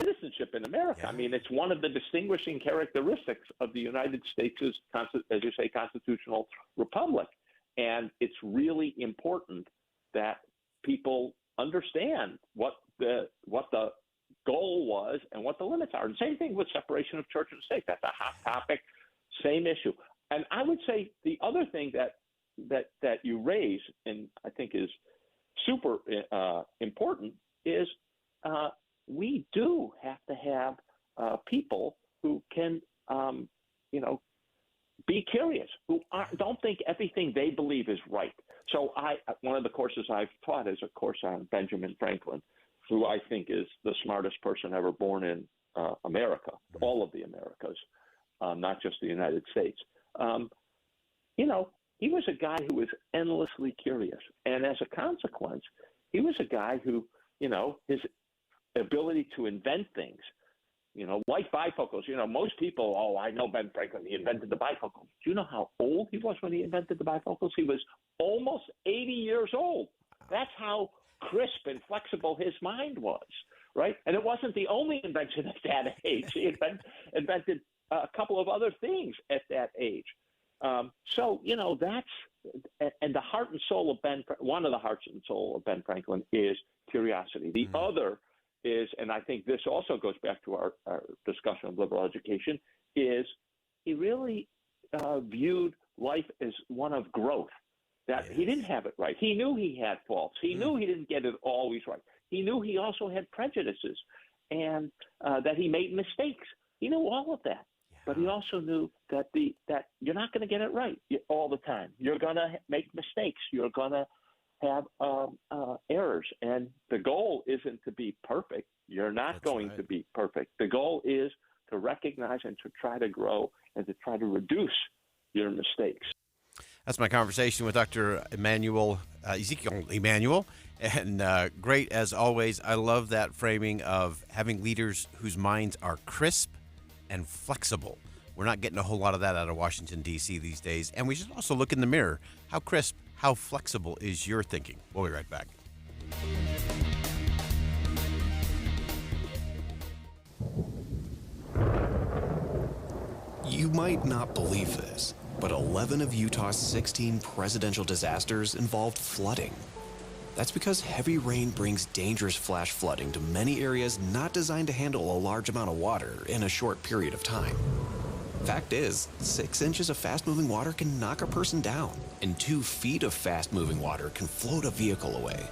citizenship in America. Yeah. I mean, it's one of the distinguishing characteristics of the United States' as you say, constitutional republic. And it's really important that people understand what the goal was and what the limits are. And same thing with separation of church and state. That's a hot topic, same issue. And I would say the other thing that you raise, and I think is super important, is we do have to have people who can, be curious, who don't think everything they believe is right. So one of the courses I've taught is a course on Benjamin Franklin, who I think is the smartest person ever born in America, all of the Americas, not just the United States. He was a guy who was endlessly curious. And as a consequence, he was a guy who, his ability to invent things, like bifocals. Most people, I know Ben Franklin, he invented the bifocals. Do you know how old he was when he invented the bifocals? He was almost 80 years old. That's how crisp and flexible his mind was, right? And it wasn't the only invention at that age. He invented a couple of other things at that age. That's, and the heart and soul of one of the hearts and soul of Ben Franklin is curiosity. The other is, and I think this also goes back to our discussion of liberal education, is he really viewed life as one of growth, that he didn't have it right. He knew he had faults. He knew he didn't get it always right. He knew he also had prejudices and that he made mistakes. He knew all of that. But he also knew that you're not going to get it right all the time. You're going to make mistakes. You're going to have errors. And the goal isn't to be perfect. You're not going to be perfect. The goal is to recognize and to try to grow and to try to reduce your mistakes. That's my conversation with Dr. Ezekiel Emanuel. And great as always. I love that framing of having leaders whose minds are crisp and flexible. We're not getting a whole lot of that out of Washington, D.C. these days. And we should also look in the mirror. How crisp, how flexible is your thinking? We'll be right back. You might not believe this, but 11 of Utah's 16 presidential disasters involved flooding. That's because heavy rain brings dangerous flash flooding to many areas not designed to handle a large amount of water in a short period of time. Fact is, 6 inches of fast-moving water can knock a person down, and 2 feet of fast-moving water can float a vehicle away.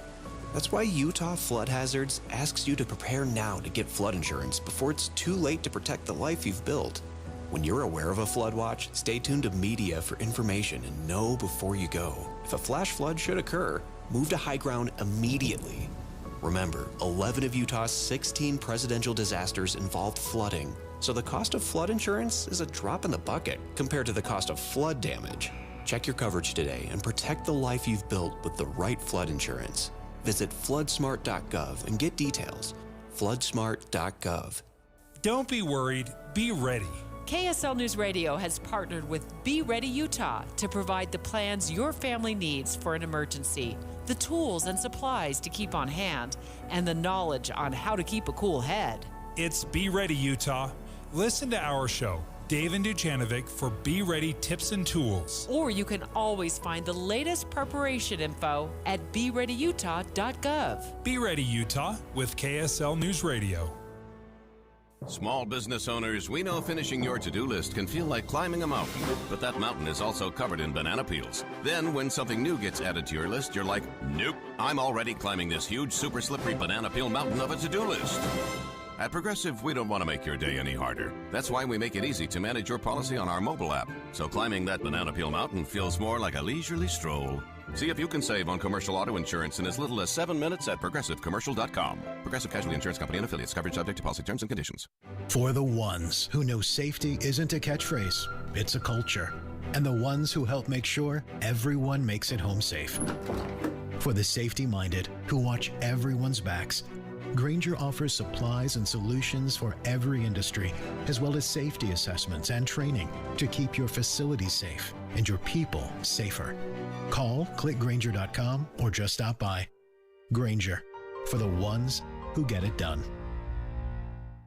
That's why Utah Flood Hazards asks you to prepare now to get flood insurance before it's too late to protect the life you've built. When you're aware of a flood watch, stay tuned to media for information and know before you go. If a flash flood should occur, move to high ground immediately. Remember, 11 of Utah's 16 presidential disasters involved flooding, so the cost of flood insurance is a drop in the bucket compared to the cost of flood damage. Check your coverage today and protect the life you've built with the right flood insurance. Visit floodsmart.gov and get details. Floodsmart.gov. Don't be worried, be ready. KSL News Radio has partnered with Be Ready Utah to provide the plans your family needs for an emergency, the tools and supplies to keep on hand, and the knowledge on how to keep a cool head. It's Be Ready Utah. Listen to our show, Dave and Duchanovic, for Be Ready tips and tools. Or you can always find the latest preparation info at BeReadyUtah.gov. Be Ready Utah with KSL News Radio. Small business owners, we know finishing your to-do list can feel like climbing a mountain, but that mountain is also covered in banana peels. Then when something new gets added to your list, you're like, nope, I'm already climbing this huge, super slippery banana peel mountain of a to-do list. At Progressive, we don't want to make your day any harder. That's why we make it easy to manage your policy on our mobile app, so climbing that banana peel mountain feels more like a leisurely stroll. See if you can save on commercial auto insurance in as little as 7 minutes at progressivecommercial.com. Progressive Casualty Insurance Company and affiliates. Coverage subject to policy terms and conditions. For the ones who know safety isn't a catchphrase, it's a culture. And the ones who help make sure everyone makes it home safe. For the safety-minded who watch everyone's backs, Grainger offers supplies and solutions for every industry, as well as safety assessments and training to keep your facilities safe and your people safer. Call, click Grainger.com, or just stop by. Grainger, for the ones who get it done.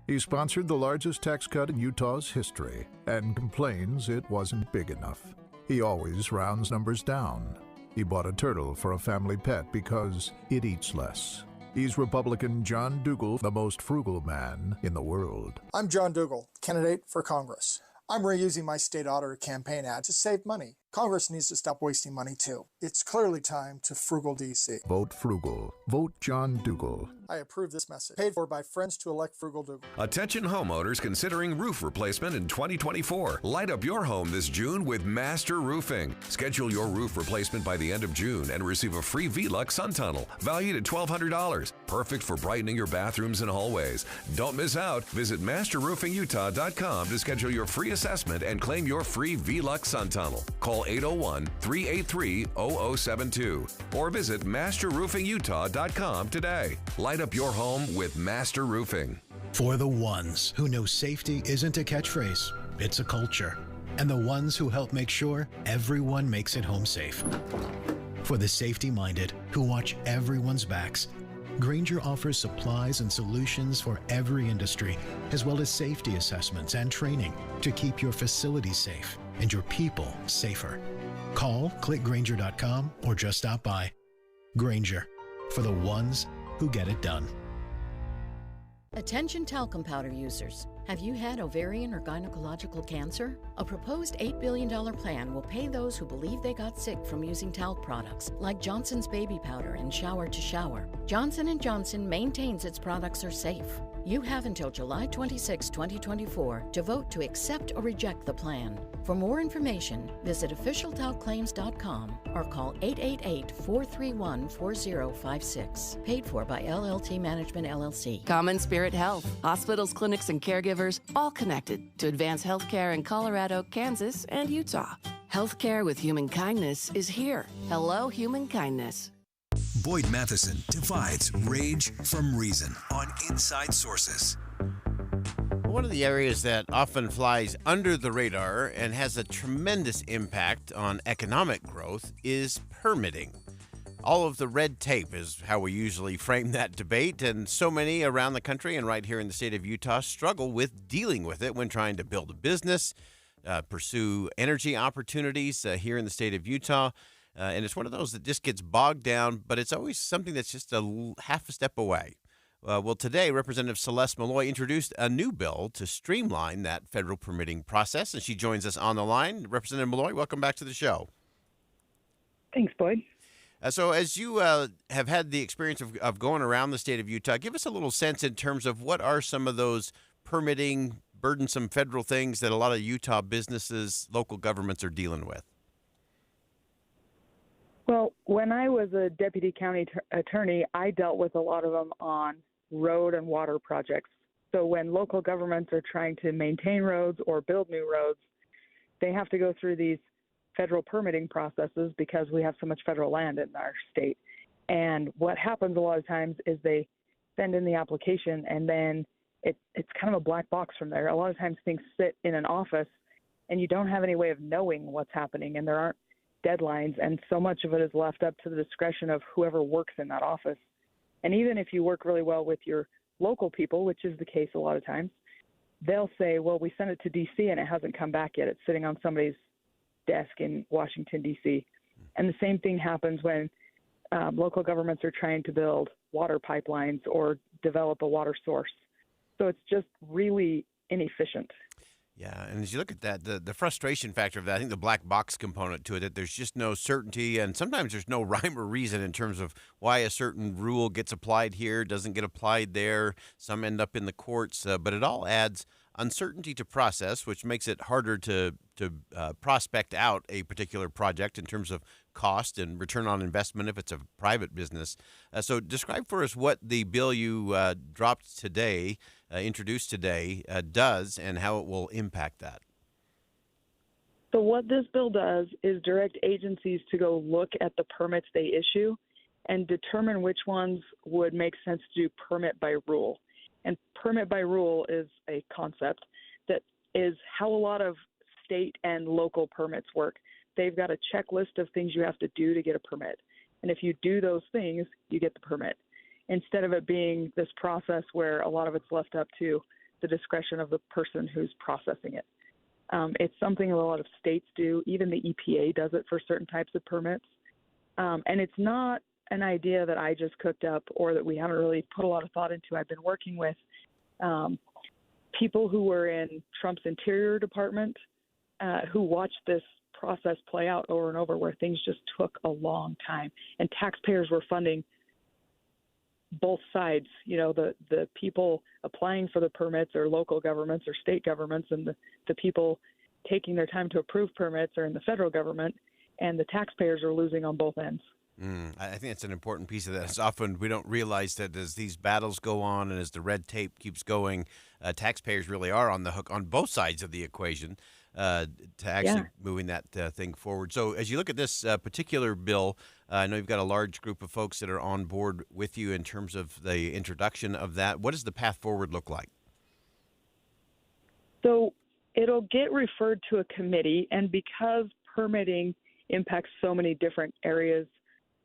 He sponsored the largest tax cut in Utah's history and complains it wasn't big enough. He always rounds numbers down. He bought a turtle for a family pet because it eats less. He's Republican John Dougal, the most frugal man in the world. I'm John Dougal, candidate for Congress. I'm reusing my state auditor campaign ad to save money. Congress needs to stop wasting money too. It's clearly time to frugal DC. Vote frugal. Vote John Dougal. I approve this message. Paid for by friends to elect Frugal Dougal. Attention homeowners considering roof replacement in 2024. Light up your home this June with Master Roofing. Schedule your roof replacement by the end of June and receive a free V-Lux sun tunnel valued at $1,200. Perfect for brightening your bathrooms and hallways. Don't miss out. Visit masterroofingutah.com to schedule your free assessment and claim your free V-Lux sun tunnel. Call 801-383-0072 or visit masterroofingutah.com today. Light up your home with Master Roofing. For the ones who know safety isn't a catchphrase, it's a culture. And the ones who help make sure everyone makes it home safe. For the safety-minded who watch everyone's backs, Grainger offers supplies and solutions for every industry, as well as safety assessments and training to keep your facilities safe and your people safer. Call, click Grainger.com, or just stop by. Grainger, for the ones who get it done. Attention talcum powder users. Have you had ovarian or gynecological cancer? A proposed $8 billion plan will pay those who believe they got sick from using talc products like Johnson's Baby Powder and Shower to Shower. Johnson & Johnson maintains its products are safe. You have until July 26, 2024 to vote to accept or reject the plan. For more information, visit officialtalclaims.com or call 888-431-4056. Paid for by LLT Management, LLC. Common Spirit Health. Hospitals, clinics, and caregivers all connected to advance healthcare in Colorado, Kansas, and Utah. Healthcare with human kindness is here. Hello, human kindness. Boyd Matheson divides rage from reason on Inside Sources. One of the areas that often flies under the radar and has a tremendous impact on economic growth is permitting. All of the red tape is how we usually frame that debate, and so many around the country and right here in the state of Utah struggle with dealing with it when trying to build a business, pursue energy opportunities here in the state of Utah. and it's one of those that just gets bogged down, but it's always something that's just half a step away. Well, today, Representative Celeste Malloy introduced a new bill to streamline that federal permitting process, and she joins us on the line. Representative Malloy, welcome back to the show. Thanks, Boyd. So as you have had the experience of going around the state of Utah, give us a little sense in terms of what are some of those permitting, burdensome federal things that a lot of Utah businesses, local governments are dealing with. Well, when I was a deputy county attorney, I dealt with a lot of them on road and water projects. So when local governments are trying to maintain roads or build new roads, they have to go through these federal permitting processes because we have so much federal land in our state. And what happens a lot of times is they send in the application and then it's kind of a black box from there. A lot of times things sit in an office and you don't have any way of knowing what's happening, and there aren't deadlines, and so much of it is left up to the discretion of whoever works in that office. And even if you work really well with your local people, which is the case a lot of times, they'll say, well, we sent it to D.C. and it hasn't come back yet. It's sitting on somebody's desk in Washington, D.C. And the same thing happens when local governments are trying to build water pipelines or develop a water source. So it's just really inefficient. Yeah, and as you look at that, the frustration factor of that, I think the black box component to it, that there's just no certainty, and sometimes there's no rhyme or reason in terms of why a certain rule gets applied here, doesn't get applied there. Some end up in the courts, but it all adds uncertainty to process, which makes it harder to prospect out a particular project in terms of cost and return on investment if it's a private business. So describe for us what the bill you dropped today, introduced today, does and how it will impact that. So what this bill does is direct agencies to go look at the permits they issue and determine which ones would make sense to do permit by rule. And permit by rule is a concept that is how a lot of state and local permits work. They've got a checklist of things you have to do to get a permit. And if you do those things, you get the permit. Instead of it being this process where a lot of it's left up to the discretion of the person who's processing it. It's something a lot of states do. Even the EPA does it for certain types of permits. And it's not an idea that I just cooked up or that we haven't really put a lot of thought into. I've been working with people who were in Trump's Interior Department who watched this process play out over and over, where things just took a long time. And taxpayers were funding both sides, the people applying for the permits are local governments or state governments, and the people taking their time to approve permits are in the federal government, and the taxpayers are losing on both ends. I think that's an important piece of that. It's often we don't realize that as these battles go on and as the red tape keeps going, taxpayers really are on the hook on both sides of the equation to actually moving that thing forward. So as you look at this particular bill, I know you've got a large group of folks that are on board with you in terms of the introduction of that. What does the path forward look like? So it'll get referred to a committee, and because permitting impacts so many different areas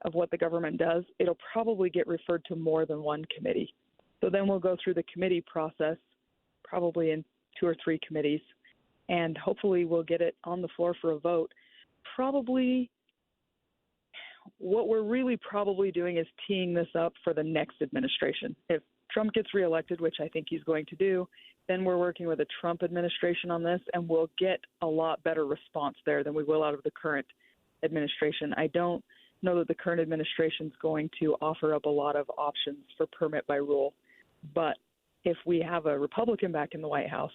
of what the government does, it'll probably get referred to more than one committee. So then we'll go through the committee process, probably in 2 or 3 committees, and hopefully we'll get it on the floor for a vote. Probably what we're really probably doing is teeing this up for the next administration. If Trump gets reelected, which I think he's going to do, then we're working with the Trump administration on this, and we'll get a lot better response there than we will out of the current administration. I don't know that the current administration is going to offer up a lot of options for permit by rule. But if we have a Republican back in the White House,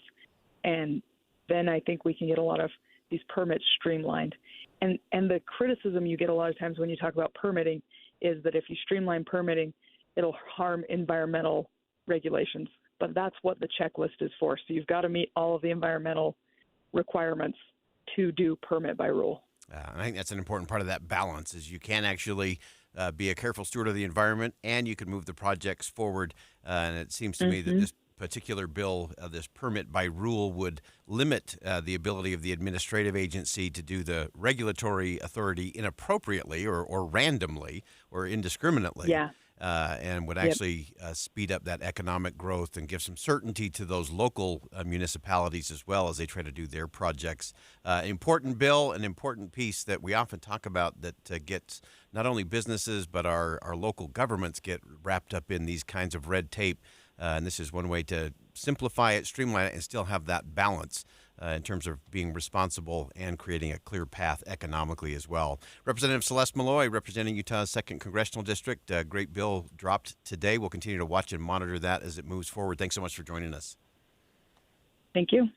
and then I think we can get a lot of these permits streamlined. And the criticism you get a lot of times when you talk about permitting is that if you streamline permitting, it'll harm environmental regulations. But that's what the checklist is for. So you've got to meet all of the environmental requirements to do permit by rule. I think that's an important part of that balance is you can actually be a careful steward of the environment and you can move the projects forward. And it seems to me that this particular bill, this permit by rule, would limit the ability of the administrative agency to do the regulatory authority inappropriately or randomly or indiscriminately. Yeah. and would actually speed up that economic growth and give some certainty to those local municipalities as well as they try to do their projects. Important bill, an important piece that we often talk about that gets not only businesses but our local governments get wrapped up in these kinds of red tape. And this is one way to simplify it, streamline it, and still have that balance in terms of being responsible and creating a clear path economically as well. Representative Celeste Malloy, representing Utah's 2nd Congressional District. Great bill dropped today. We'll continue to watch and monitor that as it moves forward. Thanks so much for joining us. Thank you.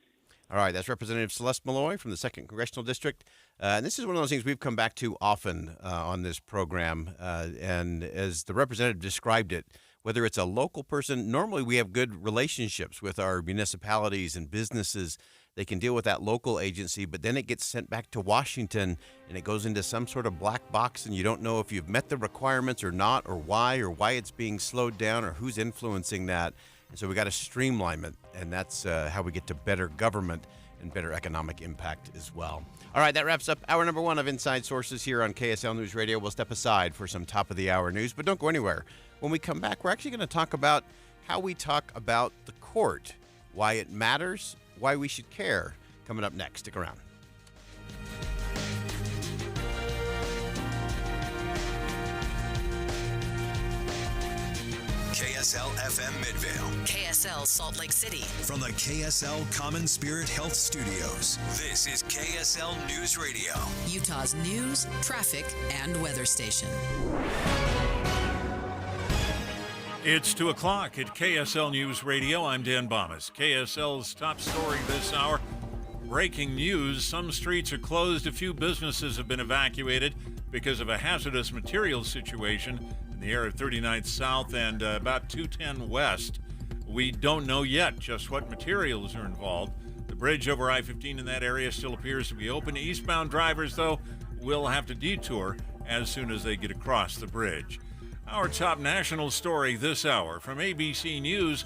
All right, that's Representative Celeste Malloy from the 2nd Congressional District. And this is one of those things we've come back to often on this program. And as the representative described it, whether it's a local person, normally we have good relationships with our municipalities and businesses. They can deal with that local agency, but then it gets sent back to Washington and it goes into some sort of black box and you don't know if you've met the requirements or not, or why it's being slowed down or who's influencing that. And so we got to streamline it, and that's how we get to better government and better economic impact as well. All right, that wraps up hour number 1 of Inside Sources here on KSL News Radio. We'll step aside for some top-of-the-hour news, but don't go anywhere. When we come back, we're actually going to talk about how we talk about the court, why it matters, why we should care. Coming up next. Stick around. KSL FM Midvale. KSL Salt Lake City. From the KSL Common Spirit Health Studios, this is KSL News Radio. Utah's news, traffic, and weather station. It's 2 o'clock at KSL News Radio. I'm Dan Bomas. KSL's top story this hour. Breaking news. Some streets are closed. A few businesses have been evacuated because of a hazardous materials situation in the area of 39th South and about 210 West. We don't know yet just what materials are involved. The bridge over I-15 in that area still appears to be open. Eastbound drivers, though, will have to detour as soon as they get across the bridge. Our top national story this hour from ABC News.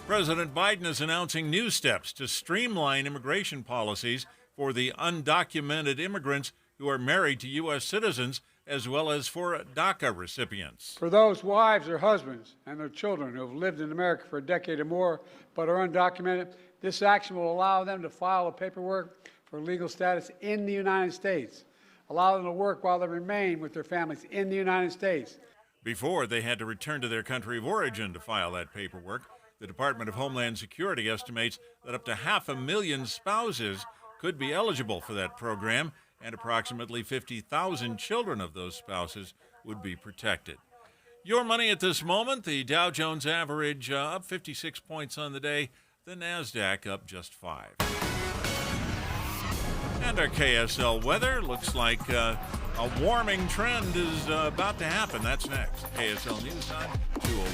President Biden is announcing new steps to streamline immigration policies for the undocumented immigrants who are married to U.S. citizens, as well as for DACA recipients. For those wives or husbands and their children who have lived in America for a decade or more but are undocumented, this action will allow them to file the paperwork for legal status in the United States, allow them to work while they remain with their families in the United States. Before, they had to return to their country of origin to file that paperwork. The Department of Homeland Security estimates that up to 500,000 spouses could be eligible for that program, and approximately 50,000 children of those spouses would be protected. Your money at this moment, the Dow Jones average up 56 points on the day, the NASDAQ up just 5. And our KSL weather looks like a warming trend is about to happen. That's next. KSL News Time, 2:01.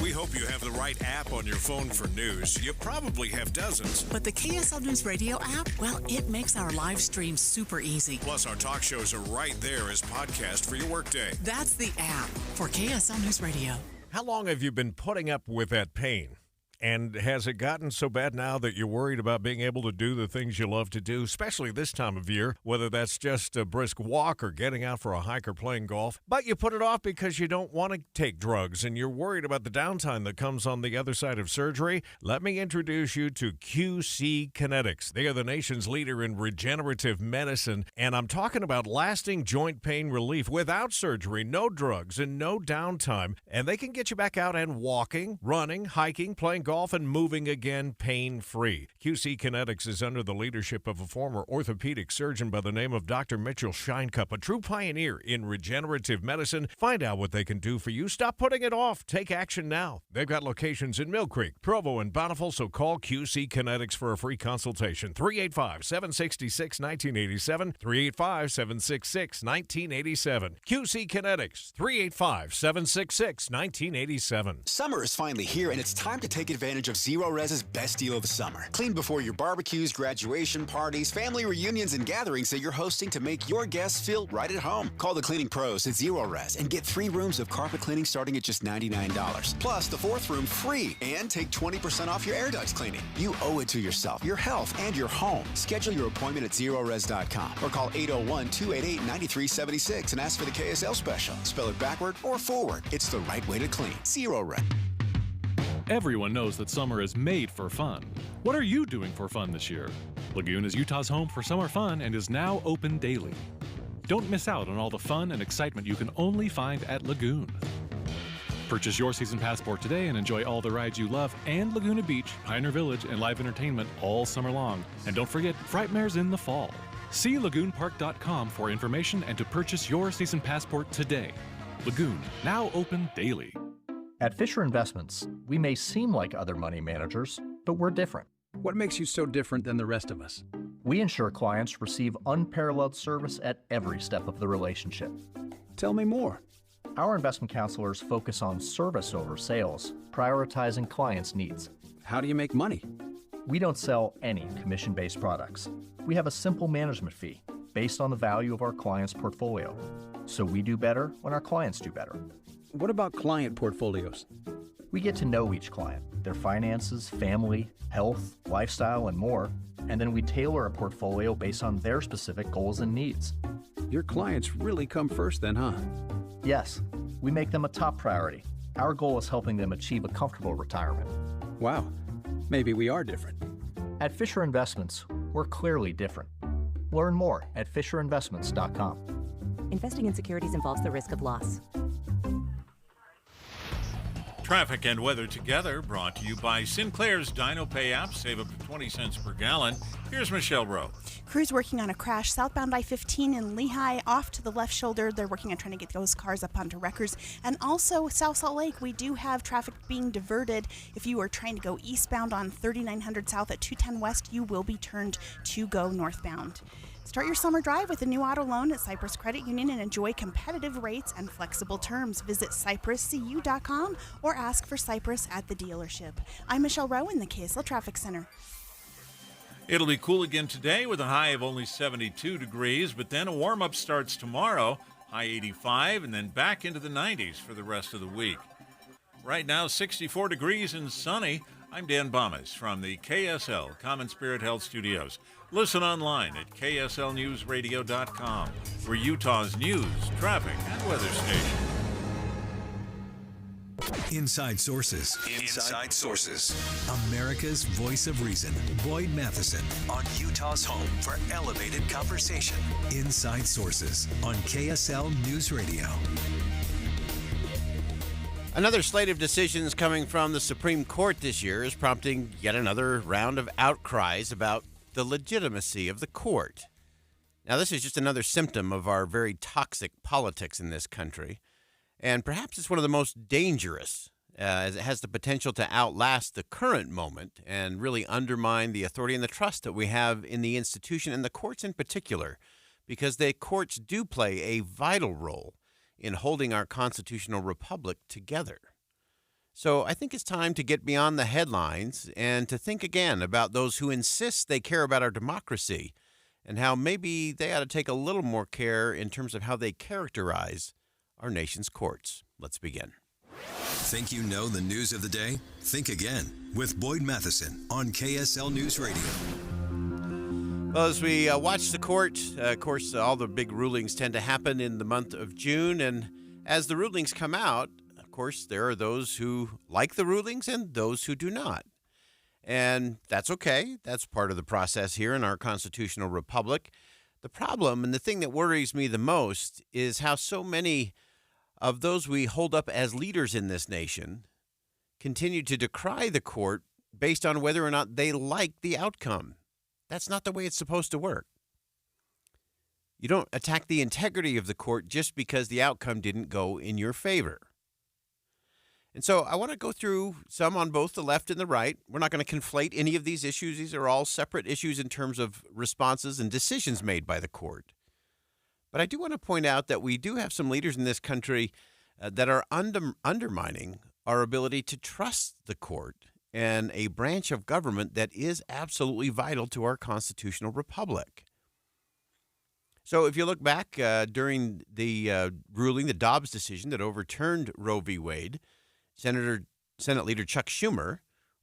We hope you have the right app on your phone for news. You probably have dozens. But the KSL News Radio app, well, it makes our live stream super easy. Plus, our talk shows are right there as podcast for your workday. That's the app for KSL News Radio. How long have you been putting up with that pain? And has it gotten so bad now that you're worried about being able to do the things you love to do, especially this time of year, whether that's just a brisk walk or getting out for a hike or playing golf, but you put it off because you don't want to take drugs and you're worried about the downtime that comes on the other side of surgery? Let me introduce you to QC Kinetics. They are the nation's leader in regenerative medicine, and I'm talking about lasting joint pain relief without surgery, no drugs, and no downtime. And they can get you back out and walking, running, hiking, playing golf, and moving again pain-free. QC Kinetics is under the leadership of a former orthopedic surgeon by the name of Dr. Mitchell Shinecup, a true pioneer in regenerative medicine. Find out what they can do for you. Stop putting it off. Take action now. They've got locations in Mill Creek, Provo, and Bountiful, so call QC Kinetics for a free consultation. 385-766-1987, 385-766-1987. QC Kinetics, 385-766-1987. Summer is finally here, and it's time to take advantage advantage of Zero Res's best deal of the summer. Clean before your barbecues, graduation parties, family reunions, and gatherings that you're hosting to make your guests feel right at home. Call the cleaning pros at Zero Res and get 3 rooms of carpet cleaning starting at just $99. Plus the 4th room free, and take 20% off your air ducts cleaning. You owe it to yourself, your health, and your home. Schedule your appointment at ZeroRes.com or call 801-288-9376 and ask for the KSL special. Spell it backward or forward. It's the right way to clean. Zero Res. Everyone knows that summer is made for fun. What are you doing for fun this year? Lagoon is Utah's home for summer fun and is now open daily. Don't miss out on all the fun and excitement you can only find at Lagoon. Purchase your season passport today and enjoy all the rides you love and Laguna Beach, Pioneer Village, and live entertainment all summer long. And don't forget, Frightmare's in the fall. See lagoonpark.com for information and to purchase your season passport today. Lagoon, now open daily. At Fisher Investments, we may seem like other money managers, but we're different. What makes you so different than the rest of us? We ensure clients receive unparalleled service at every step of the relationship. Tell me more. Our investment counselors focus on service over sales, prioritizing clients' needs. How do you make money? We don't sell any commission-based products. We have a simple management fee based on the value of our client's portfolio. So we do better when our clients do better. What about client portfolios? We get to know each client, their finances, family, health, lifestyle, and more, and then we tailor a portfolio based on their specific goals and needs. Your clients really come first then, huh? Yes, we make them a top priority. Our goal is helping them achieve a comfortable retirement. Wow, maybe we are different. At Fisher Investments, we're clearly different. Learn more at FisherInvestments.com. Investing in securities involves the risk of loss. Traffic and weather together, brought to you by Sinclair's Dino Pay app. Save up to 20 cents per gallon. Here's Michelle Rowe. Crews working on a crash southbound I-15 in Lehigh, off to the left shoulder. They're working on trying to get those cars up onto Rutgers. And also South Salt Lake, we do have traffic being diverted. If you are trying to go eastbound on 3900 South at 210 West, you will be turned to go northbound. Start your summer drive with a new auto loan at Cypress Credit Union and enjoy competitive rates and flexible terms. Visit cypresscu.com or ask for Cypress at the dealership. I'm Michelle Rowe in the KSL Traffic Center. It'll be cool again today with a high of only 72 degrees, but then a warm-up starts tomorrow, high 85, and then back into the 90s for the rest of the week. Right now, 64 degrees and sunny. I'm Dan Bomas from the KSL Common Spirit Health Studios. Listen online at kslnewsradio.com for Utah's news, traffic, and weather station. Inside Sources. Inside Sources. America's voice of reason. Boyd Matheson On Utah's home for elevated conversation. Inside Sources on KSL News Radio. Another slate of decisions coming from the Supreme Court this year is prompting yet another round of outcries about the legitimacy of the court. Now, this is just another symptom of our very toxic politics in this country, and perhaps it's one of the most dangerous, as it has the potential to outlast the current moment and really undermine the authority and the trust that we have in the institution and the courts in particular, because the courts do play a vital role in holding our constitutional republic together. So I think it's time to get beyond the headlines and to think again about those who insist they care about our democracy and how maybe they ought to take a little more care in terms of how they characterize our nation's courts. Let's begin. Think you know the news of the day? Think again with Boyd Matheson on KSL News Radio. Well, as we watch the court, of course, all the big rulings tend to happen in the month of June. And as the rulings come out, of course, there are those who like the rulings and those who do not. And that's okay. That's part of the process here in our constitutional republic. The problem and the thing that worries me the most is how so many of those we hold up as leaders in this nation continue to decry the court based on whether or not they like the outcome. That's not the way it's supposed to work. You don't attack the integrity of the court just because the outcome didn't go in your favor. And so I want to go through some on both the left and the right. We're not going to conflate any of these issues. These are all separate issues in terms of responses and decisions made by the court. But I do want to point out that we do have some leaders in this country that are undermining our ability to trust the court and a branch of government that is absolutely vital to our constitutional republic. So if you look back during the ruling, the Dobbs decision that overturned Roe v. Wade, Senate Leader Chuck Schumer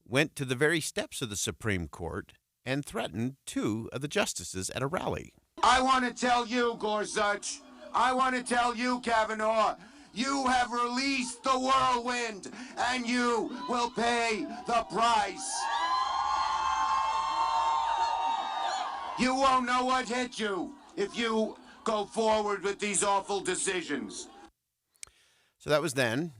went to the very steps of the Supreme Court and threatened two of the justices at a rally. I want to tell you, Gorsuch, I want to tell you, Kavanaugh, you have released the whirlwind, and you will pay the price. You won't know what hit you if you go forward with these awful decisions. So that was then.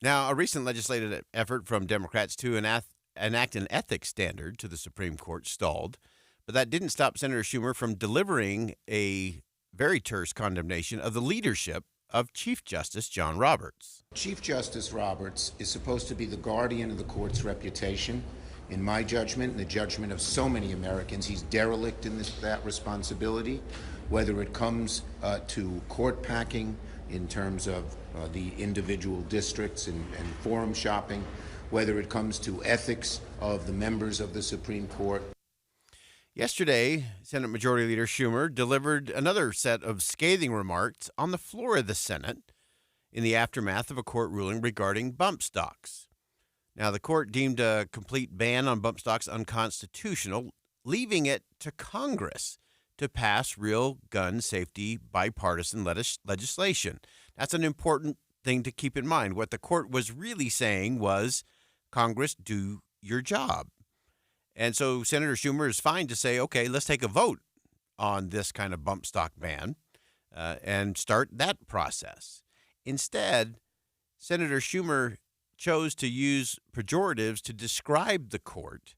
Now, a recent legislative effort from Democrats to enact an ethics standard to the Supreme Court stalled, but that didn't stop Senator Schumer from delivering a very terse condemnation of the leadership of Chief Justice John Roberts. Chief Justice Roberts is supposed to be the guardian of the court's reputation. In my judgment, and the judgment of so many Americans, he's derelict in that responsibility, whether it comes to court packing in terms of the individual districts and forum shopping, whether it comes to ethics of the members of the Supreme Court. Yesterday, Senate Majority Leader Schumer delivered another set of scathing remarks on the floor of the Senate in the aftermath of a court ruling regarding bump stocks. Now, the court deemed a complete ban on bump stocks unconstitutional, leaving it to Congress to pass real gun safety bipartisan legislation. That's an important thing to keep in mind. What the court was really saying was, Congress, do your job. And so Senator Schumer is fine to say, okay, let's take a vote on this kind of bump stock ban and start that process. Instead, Senator Schumer chose to use pejoratives to describe the court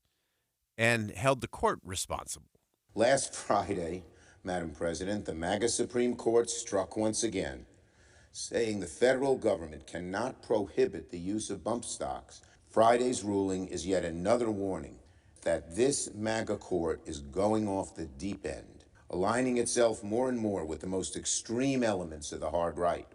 and held the court responsible. Last Friday, Madam President, the MAGA Supreme Court struck once again, saying the federal government cannot prohibit the use of bump stocks. Friday's ruling is yet another warning that this MAGA court is going off the deep end, aligning itself more and more with the most extreme elements of the hard right.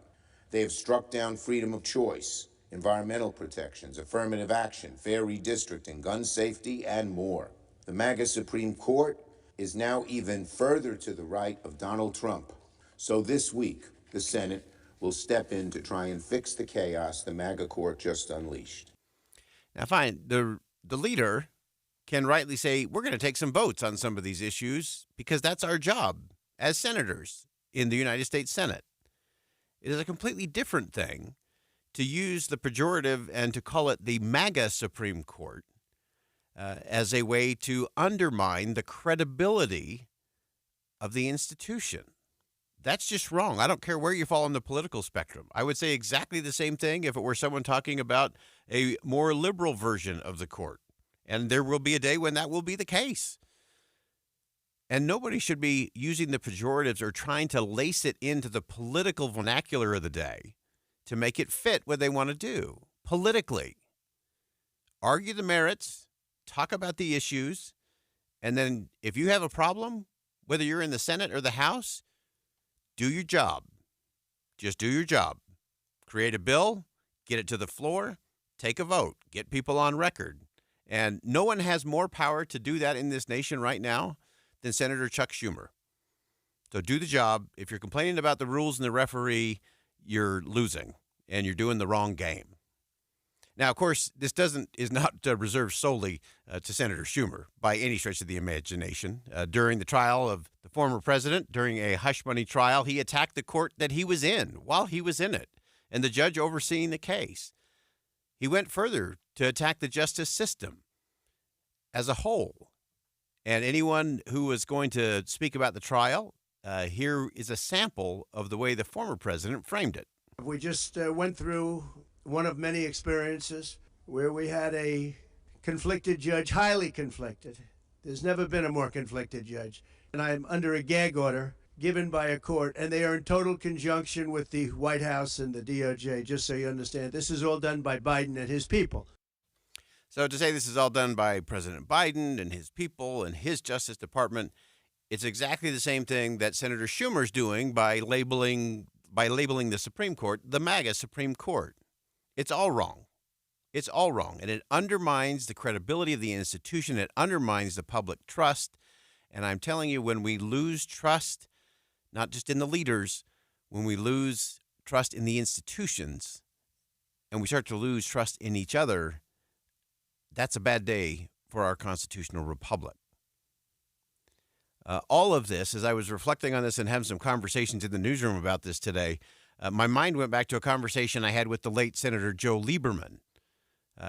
They have struck down freedom of choice, environmental protections, affirmative action, fair redistricting, gun safety, and more. The MAGA Supreme Court is now even further to the right of Donald Trump. So this week, the Senate will step in to try and fix the chaos the MAGA court just unleashed. Now, fine, the leader can rightly say, we're going to take some votes on some of these issues because that's our job as senators in the United States Senate. It is a completely different thing to use the pejorative and to call it the MAGA Supreme Court as a way to undermine the credibility of the institution. That's just wrong. I don't care where you fall on the political spectrum. I would say exactly the same thing if it were someone talking about a more liberal version of the court. And there will be a day when that will be the case. And nobody should be using the pejoratives or trying to lace it into the political vernacular of the day to make it fit what they want to do politically. Argue the merits, talk about the issues, and then if you have a problem, whether you're in the Senate or the House, do your job. Just do your job. Create a bill, get it to the floor, take a vote, get people on record. And no one has more power to do that in this nation right now than Senator Chuck Schumer. So do the job. If you're complaining about the rules and the referee, you're losing and you're doing the wrong game. Now, of course, this is not reserved solely to Senator Schumer by any stretch of the imagination. During the trial of the former president, during a hush money trial, he attacked the court that he was in while he was in it and the judge overseeing the case. He went further to attack the justice system as a whole. And anyone who was going to speak about the trial, here is a sample of the way the former president framed it. We just went through one of many experiences where we had a conflicted judge, highly conflicted. There's never been a more conflicted judge. And I'm under a gag order given by a court, and they are in total conjunction with the White House and the DOJ, just so you understand. This is all done by Biden and his people. So to say this is all done by President Biden and his people and his Justice Department, it's exactly the same thing that Senator Schumer's doing by labeling the Supreme Court the MAGA Supreme Court. It's all wrong. It's all wrong, and it undermines the credibility of the institution. It undermines the public trust. And I'm telling you, when we lose trust, not just in the leaders, when we lose trust in the institutions and we start to lose trust in each other, that's a bad day for our constitutional republic. All of this, as I was reflecting on this and having some conversations in the newsroom about this today, my mind went back to a conversation I had with the late Senator Joe Lieberman.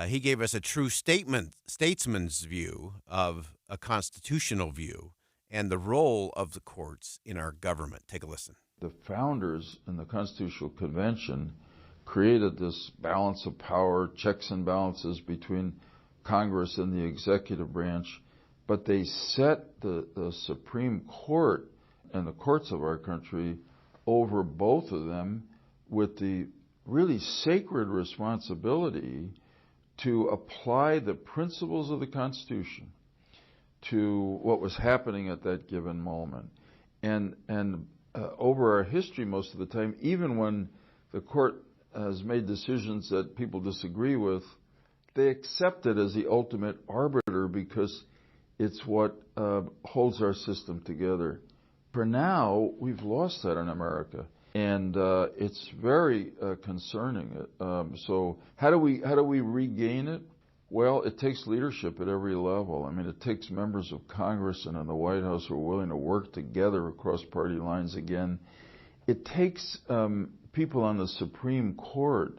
He gave us a true statesman's view of a constitutional view and the role of the courts in our government. Take a listen. The founders in the Constitutional Convention created this balance of power, checks and balances between Congress and the executive branch, but they set the Supreme Court and the courts of our country over both of them with the really sacred responsibility to apply the principles of the Constitution to what was happening at that given moment. And over our history, most of the time, even when the court has made decisions that people disagree with, they accept it as the ultimate arbiter because it's what holds our system together. For now, we've lost that in America, and it's very concerning. So how do we regain it? Well, it takes leadership at every level. I mean, it takes members of Congress and in the White House who are willing to work together across party lines again. It takes people on the Supreme Court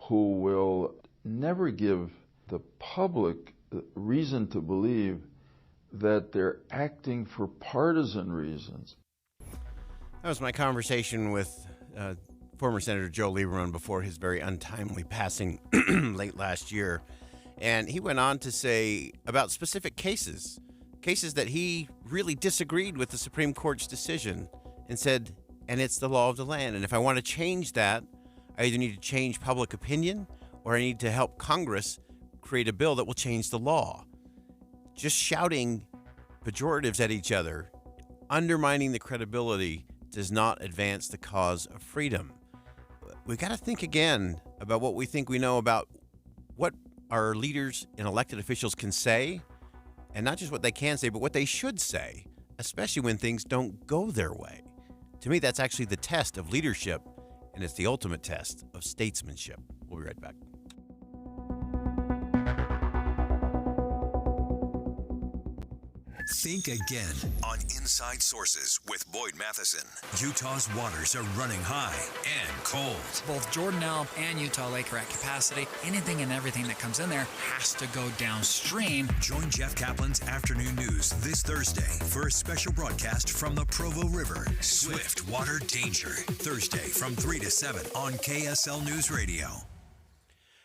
who will never give the public reason to believe that they're acting for partisan reasons. That was my conversation with former Senator Joe Lieberman before his very untimely passing late last year. And he went on to say about specific cases that he really disagreed with the Supreme Court's decision and said, and it's the law of the land. And if I want to change that, I either need to change public opinion or I need to help Congress create a bill that will change the law. Just shouting pejoratives at each other, undermining the credibility, does not advance the cause of freedom. We've got to think again about what we think we know about what our leaders and elected officials can say, and not just what they can say, but what they should say, especially when things don't go their way. To me, that's actually the test of leadership, and it's the ultimate test of statesmanship. We'll be right back. Think again on Inside Sources with Boyd Matheson. Utah's waters are running high and cold. Both Jordan Elm and Utah Lake are at capacity. Anything and everything that comes in there has to go downstream. Join Jeff Kaplan's Afternoon News this Thursday for a special broadcast from the Provo River. Swift Water Danger. Thursday from 3 to 7 on KSL News Radio.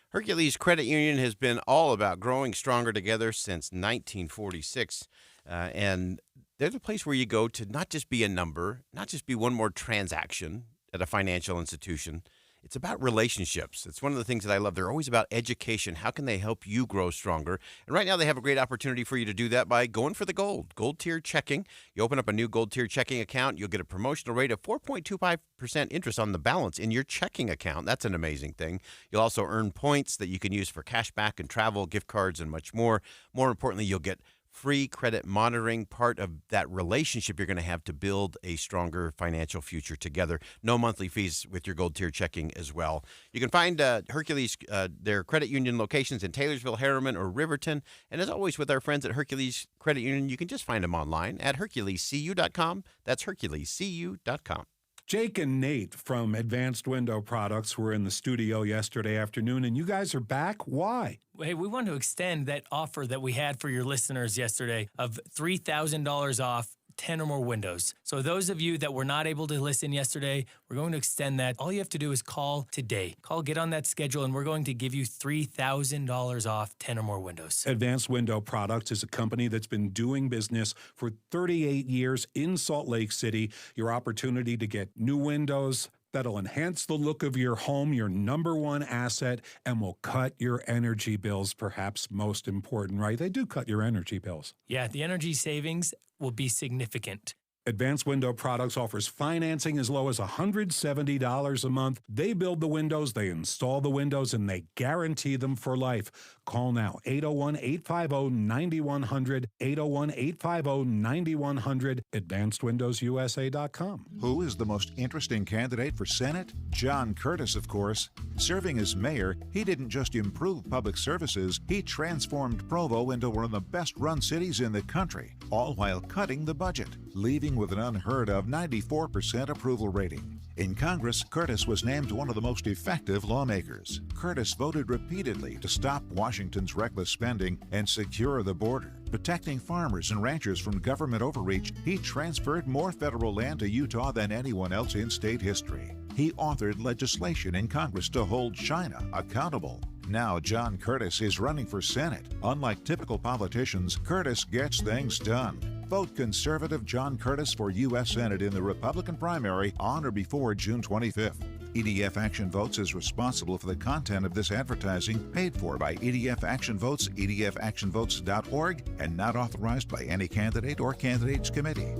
Hercules Credit Union has been all about growing stronger together since 1946. And they're the place where you go to not just be a number, not just be one more transaction at a financial institution. It's about relationships. It's one of the things that I love. They're always about education. How can they help you grow stronger? And right now they have a great opportunity for you to do that by going for the gold tier checking. You open up a new gold tier checking account, you'll get a promotional rate of 4.25% interest on the balance in your checking account. That's an amazing thing. You'll also earn points that you can use for cash back and travel, gift cards, and much more. More importantly, you'll get free credit monitoring, part of that relationship you're going to have to build a stronger financial future together. No monthly fees with your gold tier checking as well. You can find Hercules, their credit union locations in Taylorsville, Harriman, or Riverton. And as always, with our friends at Hercules Credit Union, you can just find them online at HerculesCU.com. That's HerculesCU.com. Jake and Nate from Advanced Window Products were in the studio yesterday afternoon, and you guys are back. Why? Hey, we want to extend that offer that we had for your listeners yesterday of $3,000 off 10 or more windows. So those of you that were not able to listen yesterday, we're going to extend that. All you have to do is call today. Get on that schedule, and we're going to give you $3,000 off 10 or more windows. Advanced Window Products is a company that's been doing business for 38 years in Salt Lake City. Your opportunity to get new windows that'll enhance the look of your home, your number one asset, and will cut your energy bills, perhaps most important, right? They do cut your energy bills. Yeah, the energy savings will be significant. Advanced Window Products offers financing as low as $170 a month. They build the windows, they install the windows, and they guarantee them for life. Call now, 801-850-9100, 801-850-9100, advancedwindowsusa.com. Who is the most interesting candidate for Senate? John Curtis, of course. Serving as mayor, he didn't just improve public services, he transformed Provo into one of the best-run cities in the country, all while cutting the budget, leaving with an unheard-of 94% approval rating. In Congress, Curtis was named one of the most effective lawmakers. Curtis voted repeatedly to stop Washington's reckless spending and secure the border. Protecting farmers and ranchers from government overreach, he transferred more federal land to Utah than anyone else in state history. He authored legislation in Congress to hold China accountable. Now John Curtis is running for Senate. Unlike typical politicians, Curtis gets things done. Vote conservative John Curtis for U.S. Senate in the Republican primary on or before June 25th. EDF Action Votes is responsible for the content of this advertising, paid for by EDF Action Votes, edfactionvotes.org, and not authorized by any candidate or candidates committee.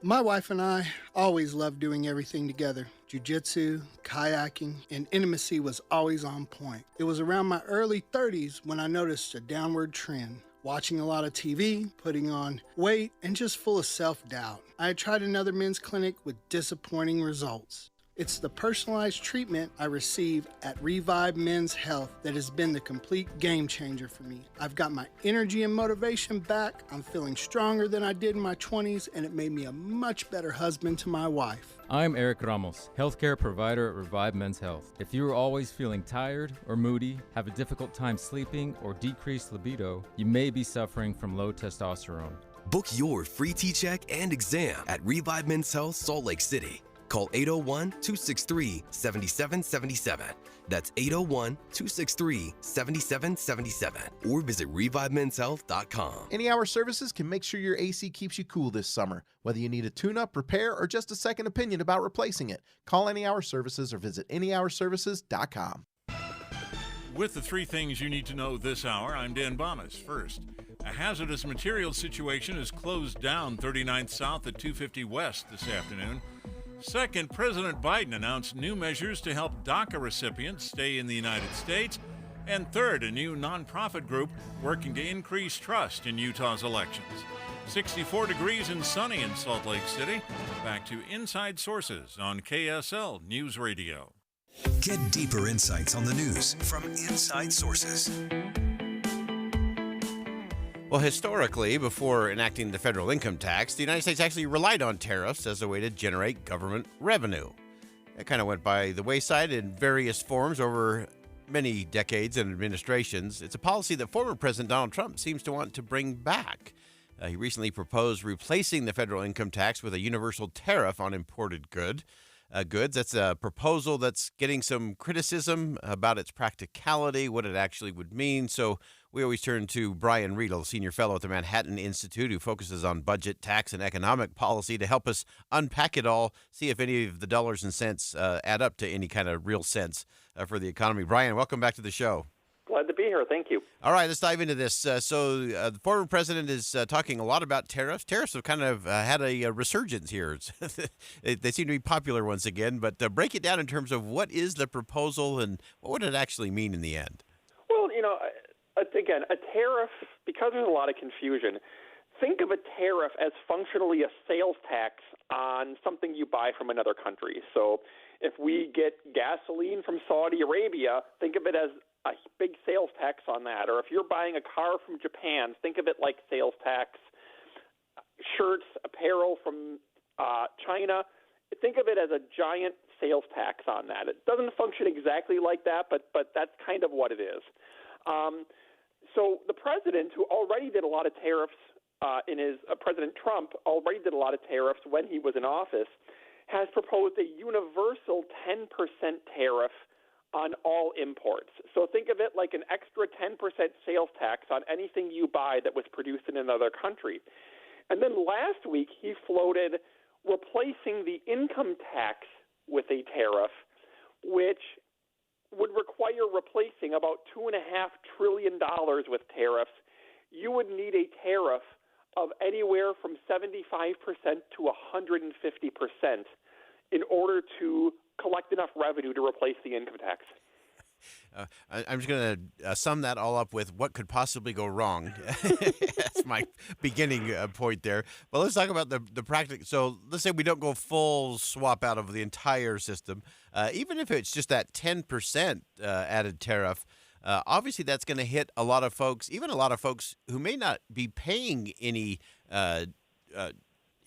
My wife and I always loved doing everything together. Jiu-jitsu, kayaking, and intimacy was always on point. It was around my early 30s when I noticed a downward trend. Watching a lot of TV, putting on weight, and just full of self-doubt. I had tried another men's clinic with disappointing results. It's the personalized treatment I receive at Revive Men's Health that has been the complete game changer for me. I've got my energy and motivation back, I'm feeling stronger than I did in my 20s, and it made me a much better husband to my wife. I'm Eric Ramos, healthcare provider at Revive Men's Health. If you are always feeling tired or moody, have a difficult time sleeping, or decreased libido, you may be suffering from low testosterone. Book your free T-check and exam at Revive Men's Health, Salt Lake City. Call 801-263-7777. That's 801-263-7777. Or visit ReviveMen'sHealth.com. Any Hour Services can make sure your AC keeps you cool this summer. Whether you need a tune-up, repair, or just a second opinion about replacing it, call Any Hour Services or visit anyhourservices.com. With the three things you need to know this hour, I'm Dan Bomas. First, a hazardous materials situation is closed down 39th South at 250 West this afternoon. Second, President Biden announced new measures to help DACA recipients stay in the United States. And third, a new nonprofit group working to increase trust in Utah's elections. 64 degrees and sunny in Salt Lake City. Back to Inside Sources on KSL News Radio. Get deeper insights on the news from Inside Sources. Well, historically, before enacting the federal income tax, the United States actually relied on tariffs as a way to generate government revenue. It kind of went by the wayside in various forms over many decades and administrations. It's a policy that former President Donald Trump seems to want to bring back. He recently proposed replacing the federal income tax with a universal tariff on imported goods. That's a proposal that's getting some criticism about its practicality, what it actually would mean. So we always turn to Brian Riedel, senior fellow at the Manhattan Institute, who focuses on budget, tax, and economic policy, to help us unpack it all, see if any of the dollars and cents add up to any kind of real sense for the economy. Brian, welcome back to the show. Glad to be here. Thank you. All right, let's dive into this. The former president is talking a lot about tariffs. Tariffs have kind of had a resurgence here. They seem to be popular once again, but break it down in terms of what is the proposal and what would it actually mean in the end? Well, again, a tariff, because there's a lot of confusion, think of a tariff as functionally a sales tax on something you buy from another country. So if we get gasoline from Saudi Arabia, think of it as a big sales tax on that. Or if you're buying a car from Japan, think of it like sales tax. Shirts, apparel from China, think of it as a giant sales tax on that. It doesn't function exactly like that, but that's kind of what it is. So the president, who already did a lot of tariffs President Trump already did a lot of tariffs when he was in office, has proposed a universal 10% tariff on all imports. So think of it like an extra 10% sales tax on anything you buy that was produced in another country. And then last week he floated replacing the income tax with a tariff, which would require replacing about $2.5 trillion with tariffs you would need a tariff of anywhere from 75% to 150% in order to collect enough revenue to replace the income tax. I'm just going to sum that all up with what could possibly go wrong. That's my beginning point there. But let's talk about the practical. So let's say we don't go full swap out of the entire system. Even if it's just that 10% added tariff, obviously that's going to hit a lot of folks, even a lot of folks who may not be paying any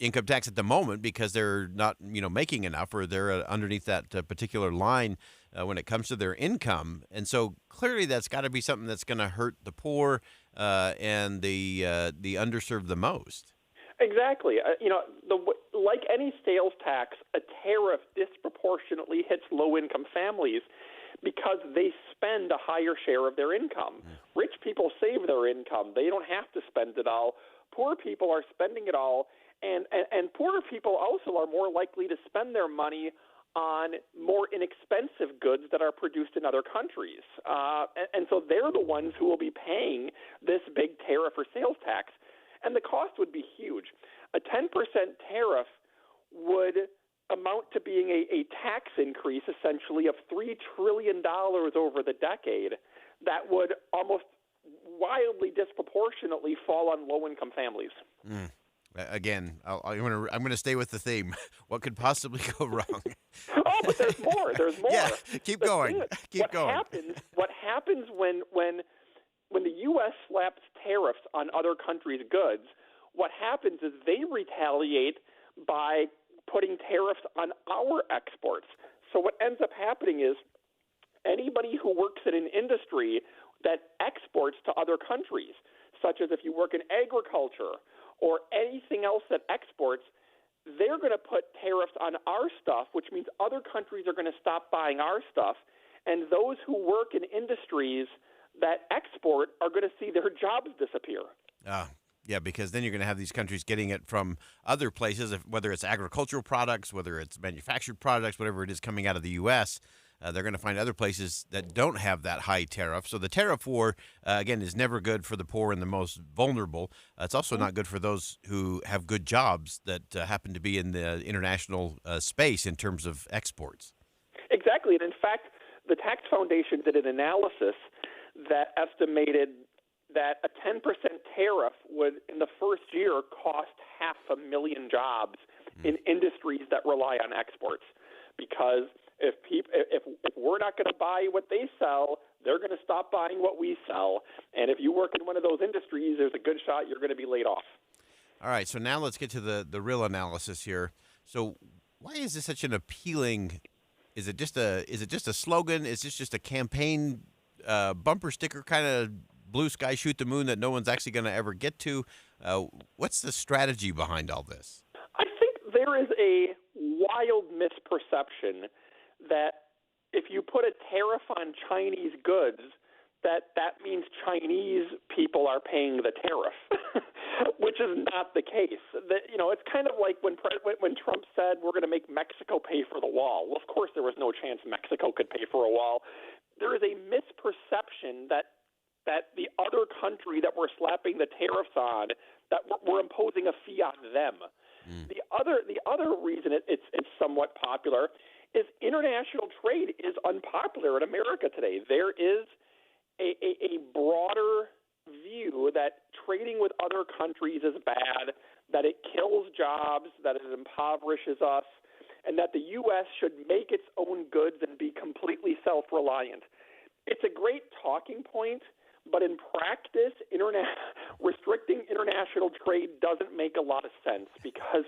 income tax at the moment because they're not, making enough, or they're underneath that particular line when it comes to their income. And so clearly that's got to be something that's going to hurt the poor and the underserved the most. Exactly. Like any sales tax, a tariff disproportionately hits low-income families because they spend a higher share of their income. Rich people save their income. They don't have to spend it all. Poor people are spending it all. And poorer people also are more likely to spend their money on more inexpensive goods that are produced in other countries. And so they're the ones who will be paying this big tariff or sales tax. And the cost would be huge. A 10% tariff would amount to being a tax increase, essentially, of $3 trillion over the decade that would almost wildly disproportionately fall on low-income families. Again, I'm going to stay with the theme. What could possibly go wrong? Oh, but there's more. There's more. Yeah, keep going. Keep going. What happens when the U.S. slaps tariffs on other countries' goods? What happens is they retaliate by putting tariffs on our exports. So what ends up happening is anybody who works in an industry that exports to other countries, such as if you work in agriculture or anything else that exports, they're going to put tariffs on our stuff, which means other countries are going to stop buying our stuff. And those who work in industries that export are going to see their jobs disappear. Yeah, because then you're going to have these countries getting it from other places, whether it's agricultural products, whether it's manufactured products, whatever it is coming out of the U.S., they're going to find other places that don't have that high tariff. So the tariff war, again, is never good for the poor and the most vulnerable. It's also not good for those who have good jobs that happen to be in the international space in terms of exports. Exactly. And in fact, the Tax Foundation did an analysis that estimated that a 10% tariff would, in the first year, cost 500,000 jobs in industries that rely on exports. Because if we're not going to buy what they sell, they're going to stop buying what we sell. And if you work in one of those industries, there's a good shot you're going to be laid off. All right, so now let's get to the real analysis here. So why is this such an appealing? Is it just a slogan? Is this just a campaign bumper sticker kind of blue sky shoot the moon that no one's actually going to ever get to? What's the strategy behind all this? I think there is a wild misperception that if you put a tariff on Chinese goods, that means Chinese people are paying the tariff, which is not the case. It's kind of like when Trump said we're going to make Mexico pay for the wall. Well, of course there was no chance Mexico could pay for a wall. There is a misperception that the other country that we're slapping the tariffs on, that we're imposing a fee on them. The other reason it's somewhat popular is international trade is unpopular in America today. There is a broader view that trading with other countries is bad, that it kills jobs, that it impoverishes us, and that the U.S. should make its own goods and be completely self-reliant. It's a great talking point, but in practice, restricting international trade doesn't make a lot of sense, because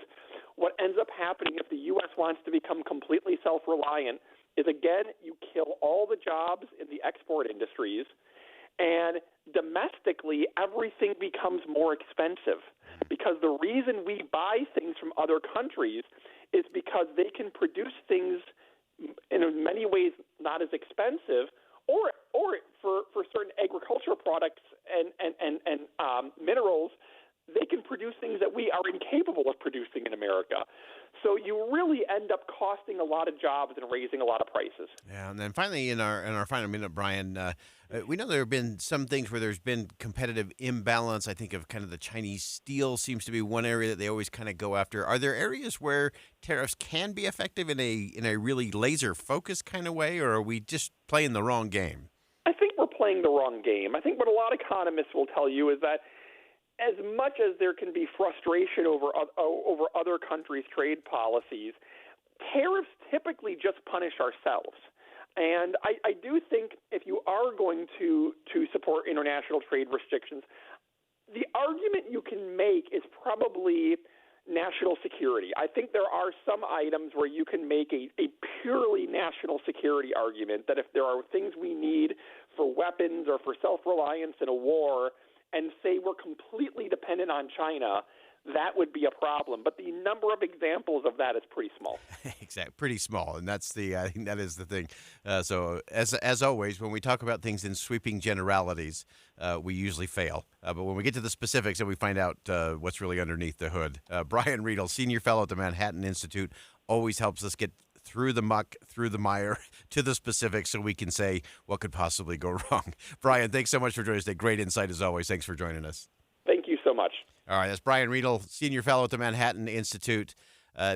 what ends up happening if the U.S. wants to become completely self-reliant is, again, you kill all the jobs in the export industries, and domestically everything becomes more expensive, because the reason we buy things from other countries is because they can produce things in many ways not as expensive, or for certain agricultural products and minerals, they can produce things that we are incapable of producing in America. So you really end up costing a lot of jobs and raising a lot of prices. Yeah, and then finally, in our final minute, Brian, we know there have been some things where there's been competitive imbalance. I think of kind of the Chinese steel seems to be one area that they always kind of go after. Are there areas where tariffs can be effective in a really laser focused kind of way, or are we just playing the wrong game? I think we're playing the wrong game. I think what a lot of economists will tell you is that as much as there can be frustration over other countries' trade policies, tariffs typically just punish ourselves. And I do think if you are going to support international trade restrictions, the argument you can make is probably national security. I think there are some items where you can make a purely national security argument that if there are things we need for weapons or for self-reliance in a war, and say we're completely dependent on China, that would be a problem. But the number of examples of that is pretty small. Exactly, pretty small, and that's I think that is the thing. So as always, when we talk about things in sweeping generalities, we usually fail. But when we get to the specifics, and we find out what's really underneath the hood. Brian Riedel, Senior Fellow at the Manhattan Institute, always helps us get through the muck, through the mire, to the specifics so we can say what could possibly go wrong. Brian, thanks so much for joining us today. Great insight as always. Thanks for joining us. Thank you so much. All right, that's Brian Riedel, Senior Fellow at the Manhattan Institute.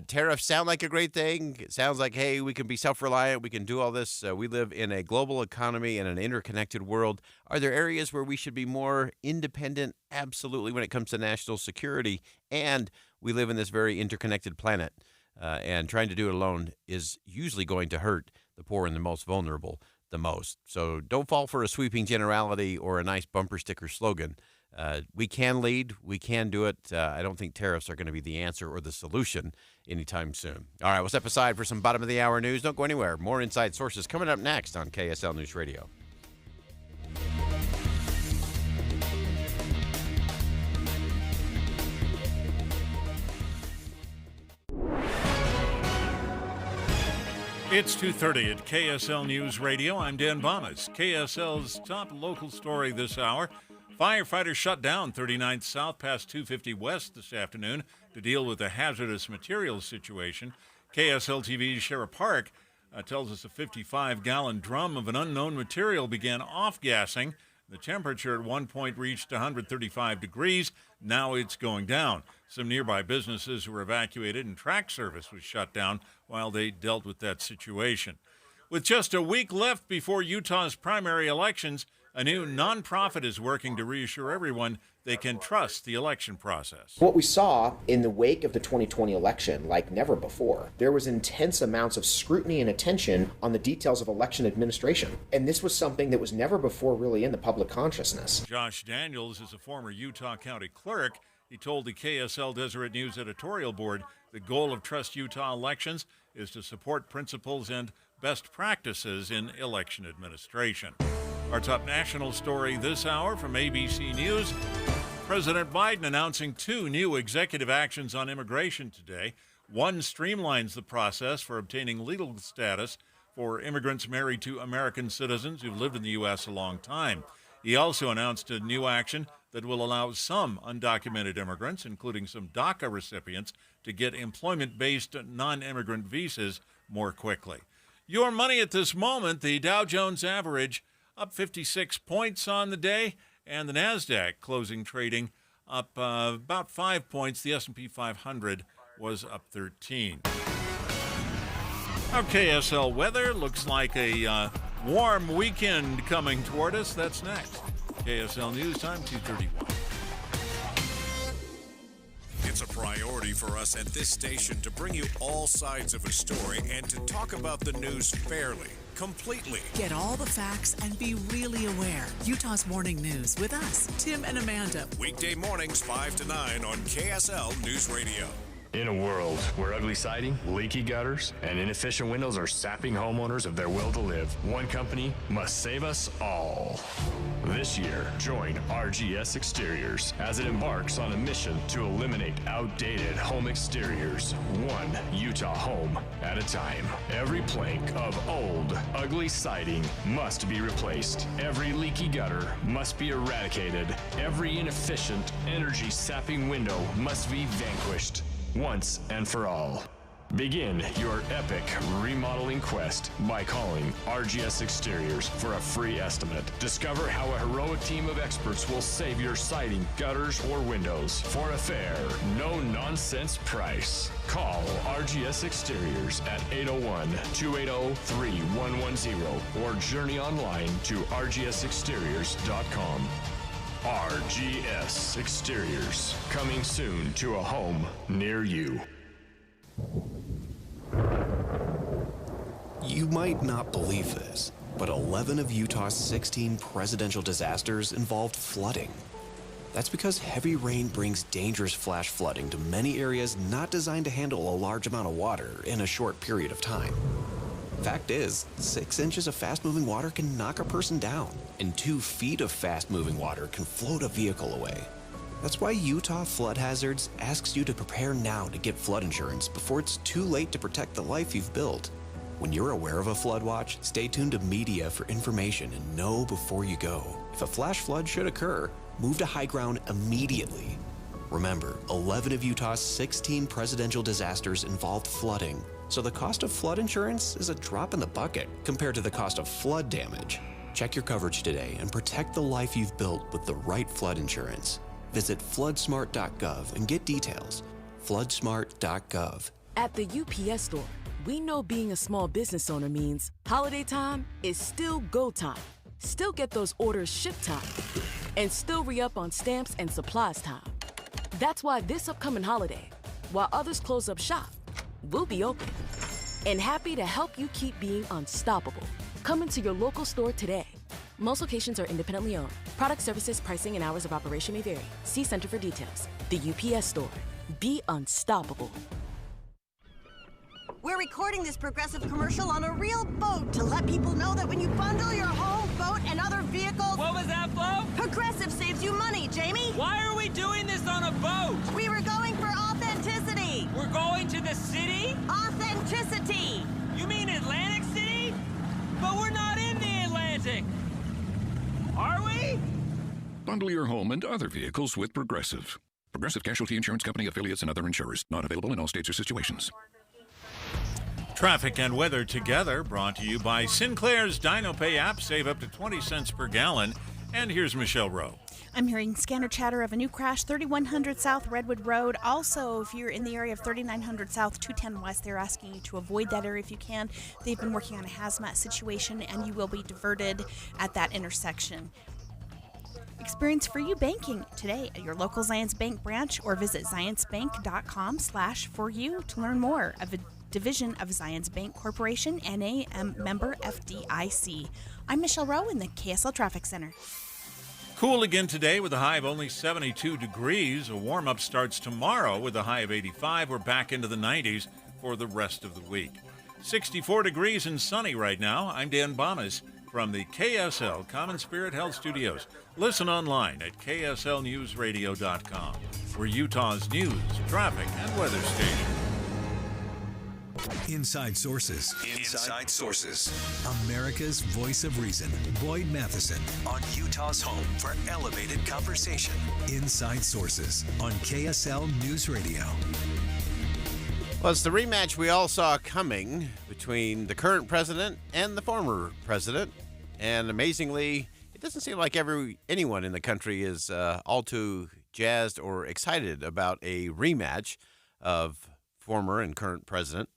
Tariffs sound like a great thing. It sounds like, hey, we can be self-reliant. We can do all this. We live in a global economy and an interconnected world. Are there areas where we should be more independent? Absolutely, when it comes to national security. And we live in this very interconnected planet. And trying to do it alone is usually going to hurt the poor and the most vulnerable the most. So don't fall for a sweeping generality or a nice bumper sticker slogan. We can lead. We can do it. I don't think tariffs are going to be the answer or the solution anytime soon. All right, we'll step aside for some bottom of the hour news. Don't go anywhere. More Inside Sources coming up next on KSL News Radio. It's 2:30 at KSL News Radio. I'm Dan Bomas. KSL's top local story this hour. Firefighters shut down 39th South past 250 West this afternoon to deal with a hazardous materials situation. KSL TV's Sheriff Park tells us a 55-gallon drum of an unknown material began off-gassing. The temperature at one point reached 135 degrees. Now it's going down. Some nearby businesses were evacuated and track service was shut down while they dealt with that situation. With just a week left before Utah's primary elections, a new nonprofit is working to reassure everyone they can trust the election process. What we saw in the wake of the 2020 election, like never before, there was intense amounts of scrutiny and attention on the details of election administration. And this was something that was never before really in the public consciousness. Josh Daniels is a former Utah County clerk. He told the KSL Deseret News editorial board the goal of Trust Utah elections is to support principles and best practices in election administration. Our top national story this hour from ABC News. President Biden announcing 2 new executive actions on immigration today. One streamlines the process for obtaining legal status for immigrants married to American citizens who've lived in the U.S. a long time. He also announced a new action that will allow some undocumented immigrants, including some DACA recipients, to get employment-based non-immigrant visas more quickly. Your money at this moment, the Dow Jones average up 56 points on the day, and the NASDAQ closing trading up about 5 points. The S&P 500 was up 13. Our KSL weather looks like a warm weekend coming toward us. That's next. KSL News Time, 2:31. It's a priority for us at this station to bring you all sides of a story and to talk about the news fairly, completely. Get all the facts and be really aware. Utah's Morning News with us, Tim and Amanda. Weekday mornings 5 to 9 on KSL News Radio. In a world where ugly siding, leaky gutters, and inefficient windows are sapping homeowners of their will to live, one company must save us all. This year, join RGS Exteriors as it embarks on a mission to eliminate outdated home exteriors, one Utah home at a time. Every plank of old, ugly siding must be replaced. Every leaky gutter must be eradicated. Every inefficient, energy-sapping window must be vanquished. Once and for all. Begin your epic remodeling quest by calling RGS Exteriors for a free estimate. Discover how a heroic team of experts will save your siding, gutters, or windows for a fair, no-nonsense price. Call RGS Exteriors at 801-280-3110 or journey online to rgsexteriors.com. RGS Exteriors, coming soon to a home near you. You might not believe this, but 11 of Utah's 16 presidential disasters involved flooding. That's because heavy rain brings dangerous flash flooding to many areas not designed to handle a large amount of water in a short period of time. Fact is, 6 inches of fast-moving water can knock a person down, and 2 feet of fast-moving water can float a vehicle away. That's why Utah Flood Hazards asks you to prepare now to get flood insurance before it's too late to protect the life you've built. When you're aware of a flood watch, stay tuned to media for information and know before you go. If a flash flood should occur, move to high ground immediately. Remember, 11 of Utah's 16 presidential disasters involved flooding. So the cost of flood insurance is a drop in the bucket compared to the cost of flood damage. Check your coverage today and protect the life you've built with the right flood insurance. Visit floodsmart.gov and get details. Floodsmart.gov. At the UPS store, we know being a small business owner means holiday time is still go time. Still get those orders shipped time. And still re-up on stamps and supplies time. That's why this upcoming holiday, while others close up shop, we'll be open and happy to help you keep being unstoppable. Come into your local store today. Most locations are independently owned. Product services, pricing, and hours of operation may vary. See Center for details. The UPS store. Be unstoppable. We're recording this Progressive commercial on a real boat to let people know that when you bundle your home, boat, and other vehicles... What was that, Flo? Progressive saves you money, Jamie. Why are we doing this on a boat? We were going for authenticity. We're going to the city? Authenticity. You mean Atlantic City? But we're not in the Atlantic. Are we? Bundle your home and other vehicles with Progressive. Progressive Casualty Insurance Company, affiliates, and other insurers. Not available in all states or situations. Traffic and weather together, brought to you by Sinclair's DinoPay app. Save up to 20 cents per gallon. And here's Michelle Rowe. I'm hearing scanner chatter of a new crash, 3100 South Redwood Road. Also, if you're in the area of 3900 South, 210 West, they're asking you to avoid that area if you can. They've been working on a hazmat situation, and you will be diverted at that intersection. Experience free banking today at your local Zions Bank branch or visit zionsbank.com/foryou to learn more of a division of Zions Bank Corporation, NA, member FDIC. I'm Michelle Rowe in the KSL Traffic Center. Cool again today with a high of only 72 degrees. A warm-up starts tomorrow with a high of 85. We're back into the 90s for the rest of the week. 64 degrees and sunny right now. I'm Dan Bomas from the KSL Common Spirit Health Studios. Listen online at kslnewsradio.com. We're Utah's news, traffic, and weather station. Inside Sources. Inside Sources. America's voice of reason. Boyd Matheson. On Utah's home for elevated conversation. Inside Sources on KSL News Radio. Well, it's the rematch we all saw coming between the current president and the former president. And amazingly, it doesn't seem like anyone in the country is all too jazzed or excited about a rematch of former and current president.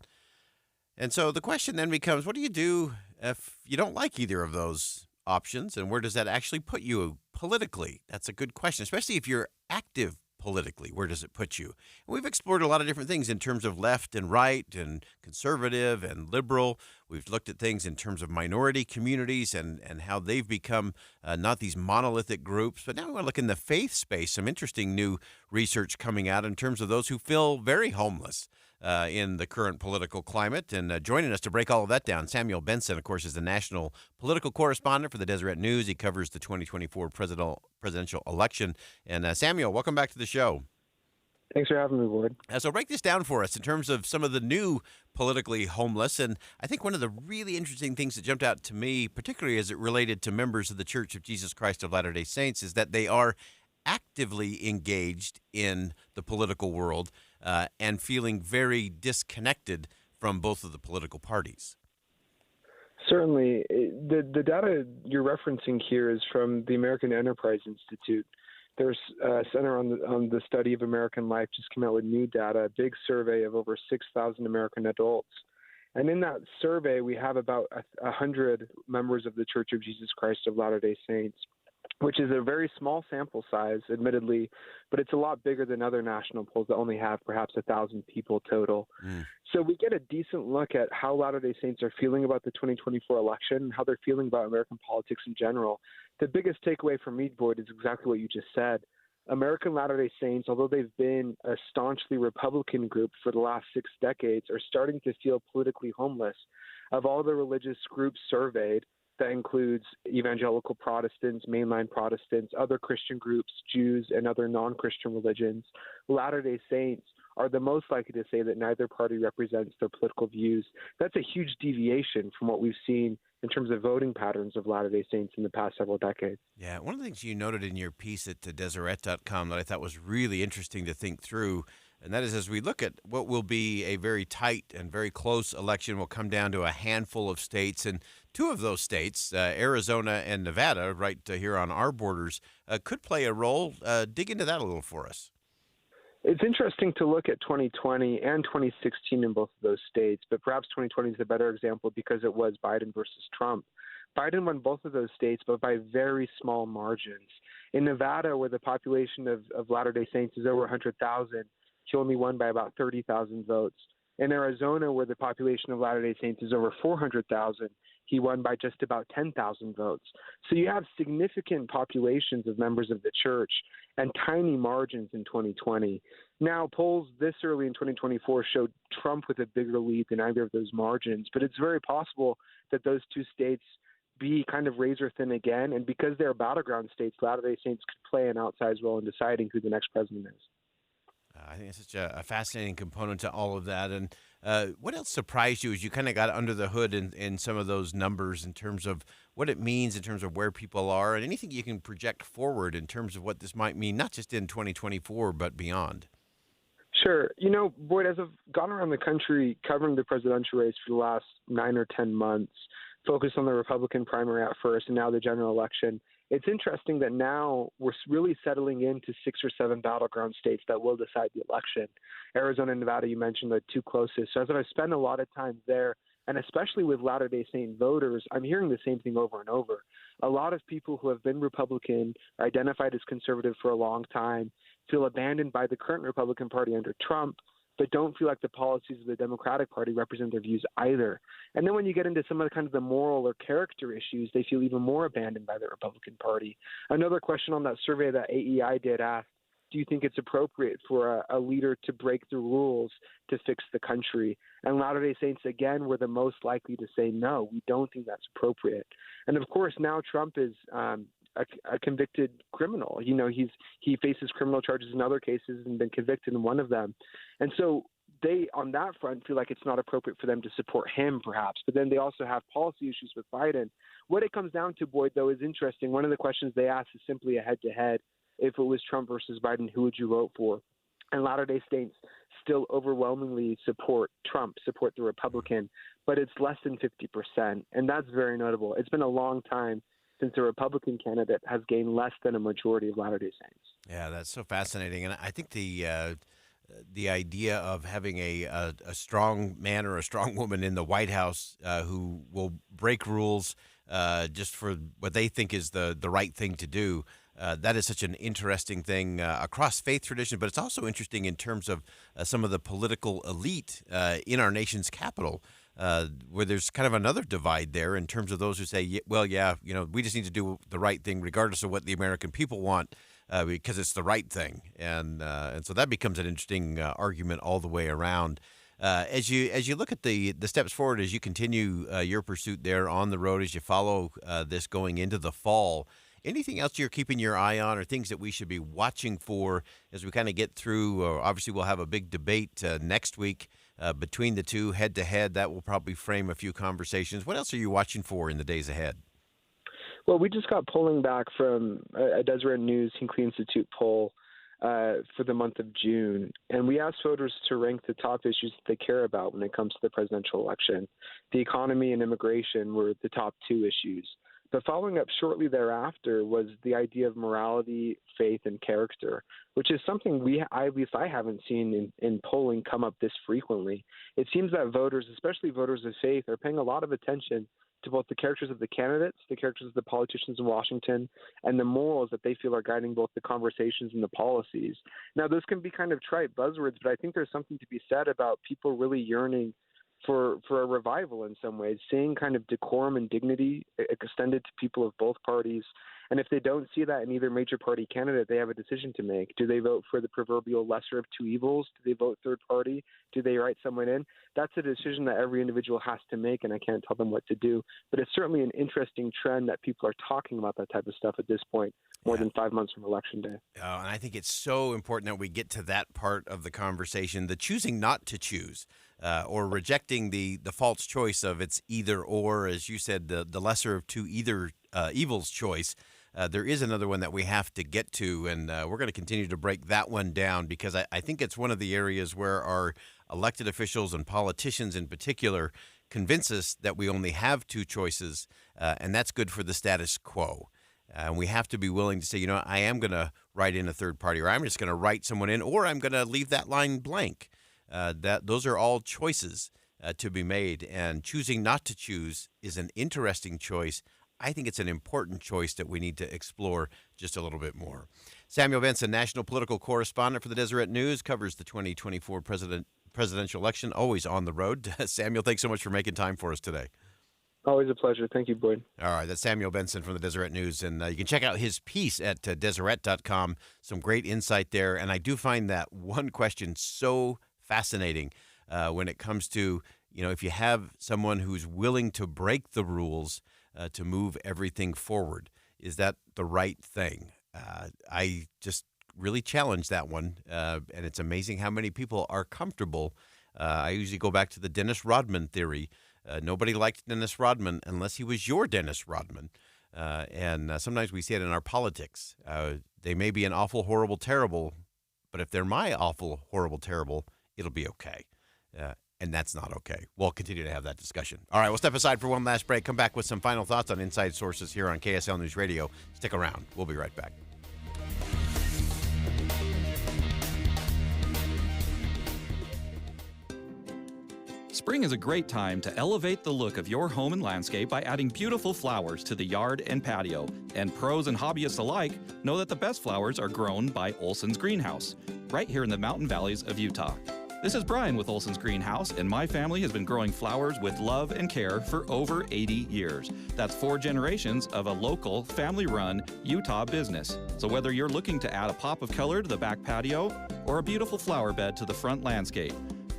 And so the question then becomes, what do you do if you don't like either of those options? And where does that actually put you politically? That's a good question, especially if you're active politically? Where does it put you? And we've explored a lot of different things in terms of left and right and conservative and liberal. We've looked at things in terms of minority communities and how they've become not these monolithic groups. But now we want to look in the faith space, some interesting new research coming out in terms of those who feel very homeless in the current political climate. And joining us to break all of that down, Samuel Benson, of course, is the national political correspondent for the Deseret News. He covers the 2024 presidential election. And Samuel, welcome back to the show. Thanks for having me, Ward. So break this down for us in terms of some of the new politically homeless. And I think one of the really interesting things that jumped out to me, particularly as it related to members of the Church of Jesus Christ of Latter-day Saints, is that they are actively engaged in the political world and feeling very disconnected from both of the political parties. Certainly. The data you're referencing here is from the American Enterprise Institute. Their Center on the Study of American Life just came out with new data, a big survey of over 6,000 American adults. And in that survey, we have about 100 members of the Church of Jesus Christ of Latter-day Saints, which is a very small sample size, admittedly, but it's a lot bigger than other national polls that only have perhaps 1,000 people total. So we get a decent look at how Latter-day Saints are feeling about the 2024 election and how they're feeling about American politics in general. The biggest takeaway from me, Boyd, is exactly what you just said. American Latter-day Saints, although they've been a staunchly Republican group for the last 6 decades, are starting to feel politically homeless. Of all the religious groups surveyed, that includes evangelical Protestants, mainline Protestants, other Christian groups, Jews, and other non-Christian religions, Latter-day Saints are the most likely to say that neither party represents their political views. That's a huge deviation from what we've seen in terms of voting patterns of Latter-day Saints in the past several decades. Yeah, one of the things you noted in your piece at Deseret.com that I thought was really interesting to think through, and that is as we look at what will be a very tight and very close election, will come down to a handful of states. And two of those states, Arizona and Nevada, right here on our borders, could play a role. Dig into that a little for us. It's interesting to look at 2020 and 2016 in both of those states, but perhaps 2020 is the better example because it was Biden versus Trump. Biden won both of those states, but by very small margins. In Nevada, where the population of Latter-day Saints is over 100,000, he only won by about 30,000 votes. In Arizona, where the population of Latter-day Saints is over 400,000, he won by just about 10,000 votes. So you have significant populations of members of the church and tiny margins in 2020. Now, polls this early in 2024 showed Trump with a bigger lead than either of those margins, but it's very possible that those two states be kind of razor thin again. And because they're battleground states, Latter-day Saints could play an outsized role in deciding who the next president is. I think it's such a fascinating component to all of that. And what else surprised you as you kind of got under the hood in some of those numbers in terms of what it means, in terms of where people are, and anything you can project forward in terms of what this might mean, not just in 2024, but beyond? Sure. You know, Boyd, as I've gone around the country covering the presidential race for the last 9 or 10 months, focused on the Republican primary at first and now the general election, it's interesting that now we're really settling into 6 or 7 battleground states that will decide the election. Arizona and Nevada, you mentioned, the two closest. So as I've spent a lot of time there, and especially with Latter-day Saint voters, I'm hearing the same thing over and over. A lot of people who have been Republican, identified as conservative for a long time, feel abandoned by the current Republican Party under Trump, but don't feel like the policies of the Democratic Party represent their views either. And then when you get into some of the kind of the moral or character issues, they feel even more abandoned by the Republican Party. Another question on that survey that AEI did ask, do you think it's appropriate for a leader to break the rules to fix the country? And Latter-day Saints, again, were the most likely to say, no, we don't think that's appropriate. And of course, now Trump is a convicted criminal. You know, he faces criminal charges in other cases and been convicted in one of them. And so they, on that front, feel like it's not appropriate for them to support him, perhaps. But then they also have policy issues with Biden. What it comes down to, Boyd, though, is interesting. One of the questions they asked is simply a head-to-head. If it was Trump versus Biden, who would you vote for? And Latter-day Saints still overwhelmingly support Trump, support the Republican, but it's less than 50%. And that's very notable. It's been a long time since a Republican candidate has gained less than a majority of Latter-day Saints. Yeah, that's so fascinating. And I think the idea of having a strong man or a strong woman in the White House who will break rules just for what they think is the right thing to do, that is such an interesting thing across faith tradition, but it's also interesting in terms of some of the political elite in our nation's capital, where there's kind of another divide there in terms of those who say, well, yeah, we just need to do the right thing regardless of what the American people want because it's the right thing. And so that becomes an interesting argument all the way around. As you look at the steps forward, as you continue your pursuit there on the road, as you follow this going into the fall, anything else you're keeping your eye on or things that we should be watching for as we kind of get through? Obviously, we'll have a big debate next week between the two head-to-head. That will probably frame a few conversations. What else are you watching for in the days ahead? Well, we just got polling back from a Deseret News Hinckley Institute poll for the month of June, and we asked voters to rank the top issues that they care about when it comes to the presidential election. The economy and immigration were the top two issues. But following up shortly thereafter was the idea of morality, faith, and character, which is something at least I haven't seen in polling come up this frequently. It seems that voters, especially voters of faith, are paying a lot of attention to both the characters of the candidates, the characters of the politicians in Washington, and the morals that they feel are guiding both the conversations and the policies. Now, those can be kind of trite buzzwords, but I think there's something to be said about people really yearning for a revival in some ways, seeing kind of decorum and dignity extended to people of both parties. And if they don't see that in either major party candidate, they have a decision to make. Do they vote for the proverbial lesser of two evils? Do they vote third party? Do they write someone in? That's a decision that every individual has to make, and I can't tell them what to do. But it's certainly an interesting trend that people are talking about that type of stuff at this point, more than 5 months from Election Day. And I think it's so important that we get to that part of the conversation, the choosing not to choose. Or rejecting the false choice of it's either or, as you said, the lesser of two evils choice. There is another one that we have to get to, and we're going to continue to break that one down because I think it's one of the areas where our elected officials and politicians in particular convince us that we only have two choices, and that's good for the status quo. And we have to be willing to say, I am going to write in a third party, or I'm just going to write someone in, or I'm going to leave that line blank. Those are all choices to be made, and choosing not to choose is an interesting choice. I think it's an important choice that we need to explore just a little bit more. Samuel Benson, national political correspondent for the Deseret News, covers the 2024 presidential election, always on the road. Samuel, thanks so much for making time for us today. Always a pleasure. Thank you, Boyd. All right, that's Samuel Benson from the Deseret News, and you can check out his piece at Deseret.com. Some great insight there, and I do find that one question so fascinating when it comes to, if you have someone who's willing to break the rules to move everything forward, is that the right thing? I just really challenge that one, and it's amazing how many people are comfortable. I usually go back to the Dennis Rodman theory. Nobody liked Dennis Rodman unless he was your Dennis Rodman. And sometimes we see it in our politics. They may be an awful, horrible, terrible, but if they're my awful, horrible, terrible, it'll be okay. And that's not okay. We'll continue to have that discussion. All right, we'll step aside for one last break. Come back with some final thoughts on Inside Sources here on KSL News Radio. Stick around. We'll be right back. Spring is a great time to elevate the look of your home and landscape by adding beautiful flowers to the yard and patio. And pros and hobbyists alike know that the best flowers are grown by Olson's Greenhouse, right here in the mountain valleys of Utah. This is Brian with Olson's Greenhouse, and my family has been growing flowers with love and care for over 80 years. That's 4 generations of a local, family-run Utah business. So whether you're looking to add a pop of color to the back patio or a beautiful flower bed to the front landscape,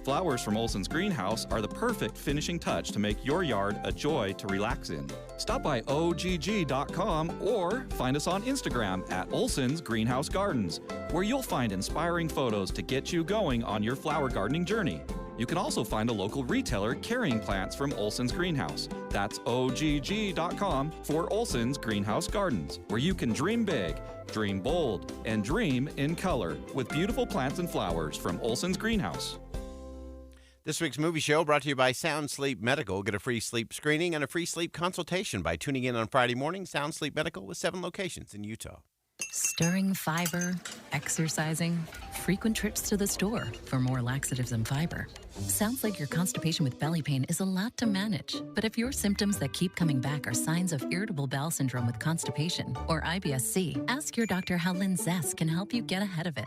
flowers from Olson's Greenhouse are the perfect finishing touch to make your yard a joy to relax in. Stop by ogg.com or find us on Instagram at Olson's Greenhouse Gardens, where you'll find inspiring photos to get you going on your flower gardening journey. You can also find a local retailer carrying plants from Olson's Greenhouse. That's ogg.com for Olson's Greenhouse Gardens, where you can dream big, dream bold, and dream in color with beautiful plants and flowers from Olson's Greenhouse. This week's movie show brought to you by Sound Sleep Medical. Get a free sleep screening and a free sleep consultation by tuning in on Friday morning. Sound Sleep Medical with 7 locations in Utah. Stirring fiber, exercising, frequent trips to the store for more laxatives and fiber. Sounds like your constipation with belly pain is a lot to manage. But if your symptoms that keep coming back are signs of irritable bowel syndrome with constipation or IBS-C, ask your doctor how Linzess can help you get ahead of it.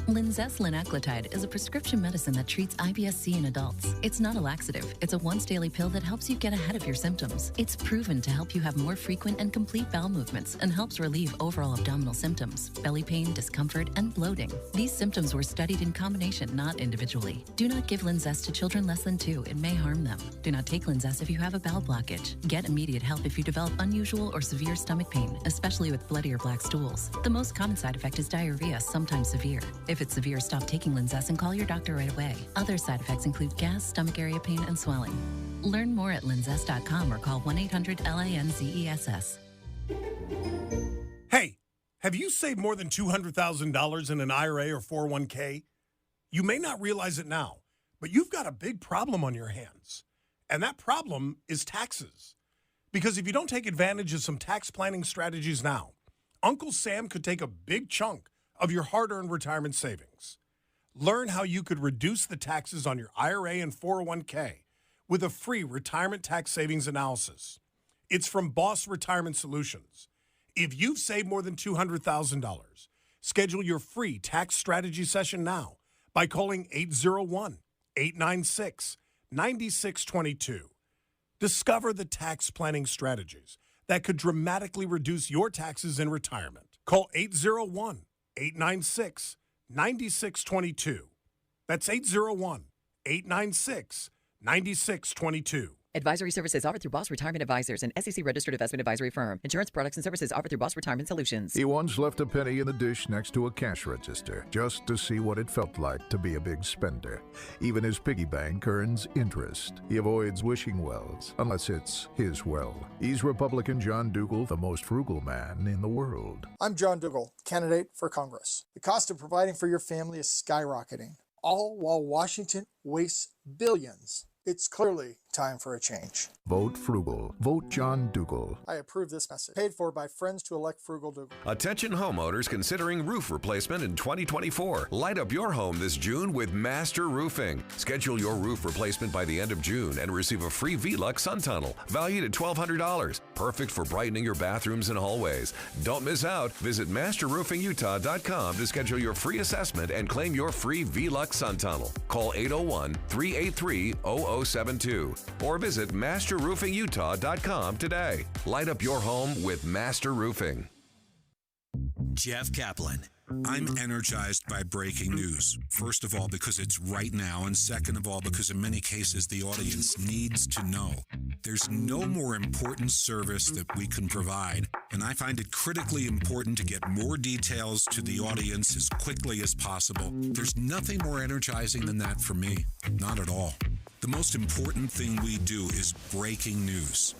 Linzess linaclotide is a prescription medicine that treats IBS-C in adults. It's not a laxative. It's a once-daily pill that helps you get ahead of your symptoms. It's proven to help you have more frequent and complete bowel movements and helps relieve overall abdominal symptoms, belly pain, discomfort, and bloating. These symptoms were studied in combination, not individually. Do not give Linzess to children less than 2. It may harm them. Do not take Linzess if you have a bowel blockage. Get immediate help if you develop unusual or severe stomach pain, especially with bloody or black stools. The most common side effect is diarrhea, sometimes severe. If it's severe, stop taking Linzess and call your doctor right away. Other side effects include gas, stomach area pain, and swelling. Learn more at linzess.com or call 1-800-LINZESS. Hey, have you saved more than $200,000 in an IRA or 401k? You may not realize it now, but you've got a big problem on your hands. And that problem is taxes. Because if you don't take advantage of some tax planning strategies now, Uncle Sam could take a big chunk of your hard-earned retirement savings. Learn how you could reduce the taxes on your IRA and 401k with a free retirement tax savings analysis. It's from Boss Retirement Solutions. If you've saved more than $200,000, schedule your free tax strategy session now by calling 801-896-9622. Discover the tax planning strategies that could dramatically reduce your taxes in retirement. Call 801-896-9622. That's 801-896-9622. Advisory services offered through Boss Retirement Advisors, an SEC-registered investment advisory firm. Insurance products and services offered through Boss Retirement Solutions. He once left a penny in the dish next to a cash register just to see what it felt like to be a big spender. Even his piggy bank earns interest. He avoids wishing wells, unless it's his well. He's Republican John Dougal, the most frugal man in the world. I'm John Dougal, candidate for Congress. The cost of providing for your family is skyrocketing, all while Washington wastes billions. It's clearly time for a change. Vote frugal. Vote John Dougal. I approve this message. Paid for by friends to elect Frugal Dougal. Attention homeowners considering roof replacement in 2024. Light up your home this June with Master Roofing. Schedule your roof replacement by the end of June and receive a free VLUX sun tunnel valued at $1,200. Perfect for brightening your bathrooms and hallways. Don't miss out. Visit masterroofingutah.com to schedule your free assessment and claim your free VLUX sun tunnel. Call 801-383-0072 or visit masterroofingutah.com today. Light up your home with Master Roofing. Jeff Kaplan. I'm energized by breaking news. First of all, because it's right now, and second of all, because in many cases the audience needs to know. There's no more important service that we can provide, and I find it critically important to get more details to the audience as quickly as possible. There's nothing more energizing than that for me. Not at all. The most important thing we do is breaking news.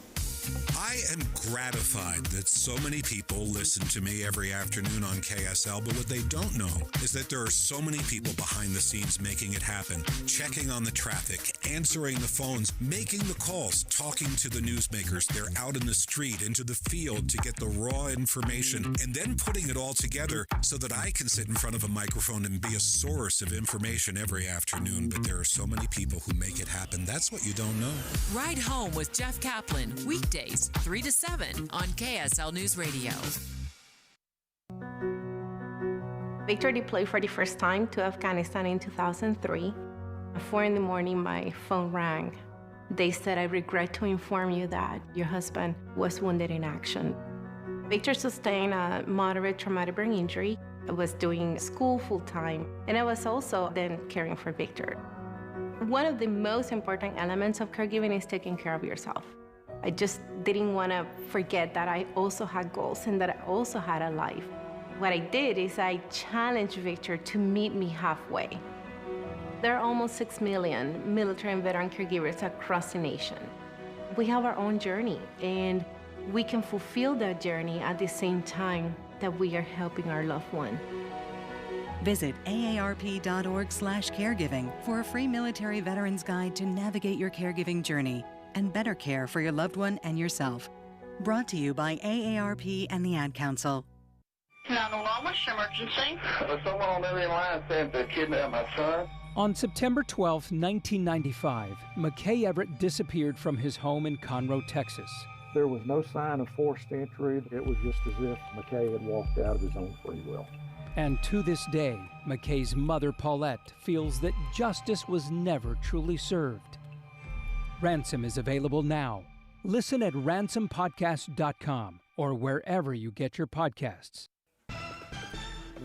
I am gratified that so many people listen to me every afternoon on KSL, but what they don't know is that there are so many people behind the scenes making it happen, checking on the traffic, answering the phones, making the calls, talking to the newsmakers. They're out in the street, into the field to get the raw information, and then putting it all together so that I can sit in front of a microphone and be a source of information every afternoon. But there are so many people who make it happen. That's what you don't know. Ride Home with Jeff Kaplan, weekdays 3 to 7 on KSL News Radio. Victor deployed for the first time to Afghanistan in 2003. At 4 in the morning, my phone rang. They said, "I regret to inform you that your husband was wounded in action." Victor sustained a moderate traumatic brain injury. I was doing school full-time, and I was also then caring for Victor. One of the most important elements of caregiving is taking care of yourself. I just didn't want to forget that I also had goals and that I also had a life. What I did is I challenged Victor to meet me halfway. There are almost 6 million military and veteran caregivers across the nation. We have our own journey, and we can fulfill that journey at the same time that we are helping our loved one. Visit aarp.org/caregiving for a free military veterans guide to navigate your caregiving journey and better care for your loved one and yourself. Brought to you by AARP and the Ad Council. 911, what's your emergency? Someone on the other line said they kidnapped my son. On September 12, 1995, McKay Everett disappeared from his home in Conroe, Texas. There was no sign of forced entry. It was just as if McKay had walked out of his own free will. And to this day, McKay's mother, Paulette, feels that justice was never truly served. Ransom is available now. Listen at ransompodcast.com or wherever you get your podcasts.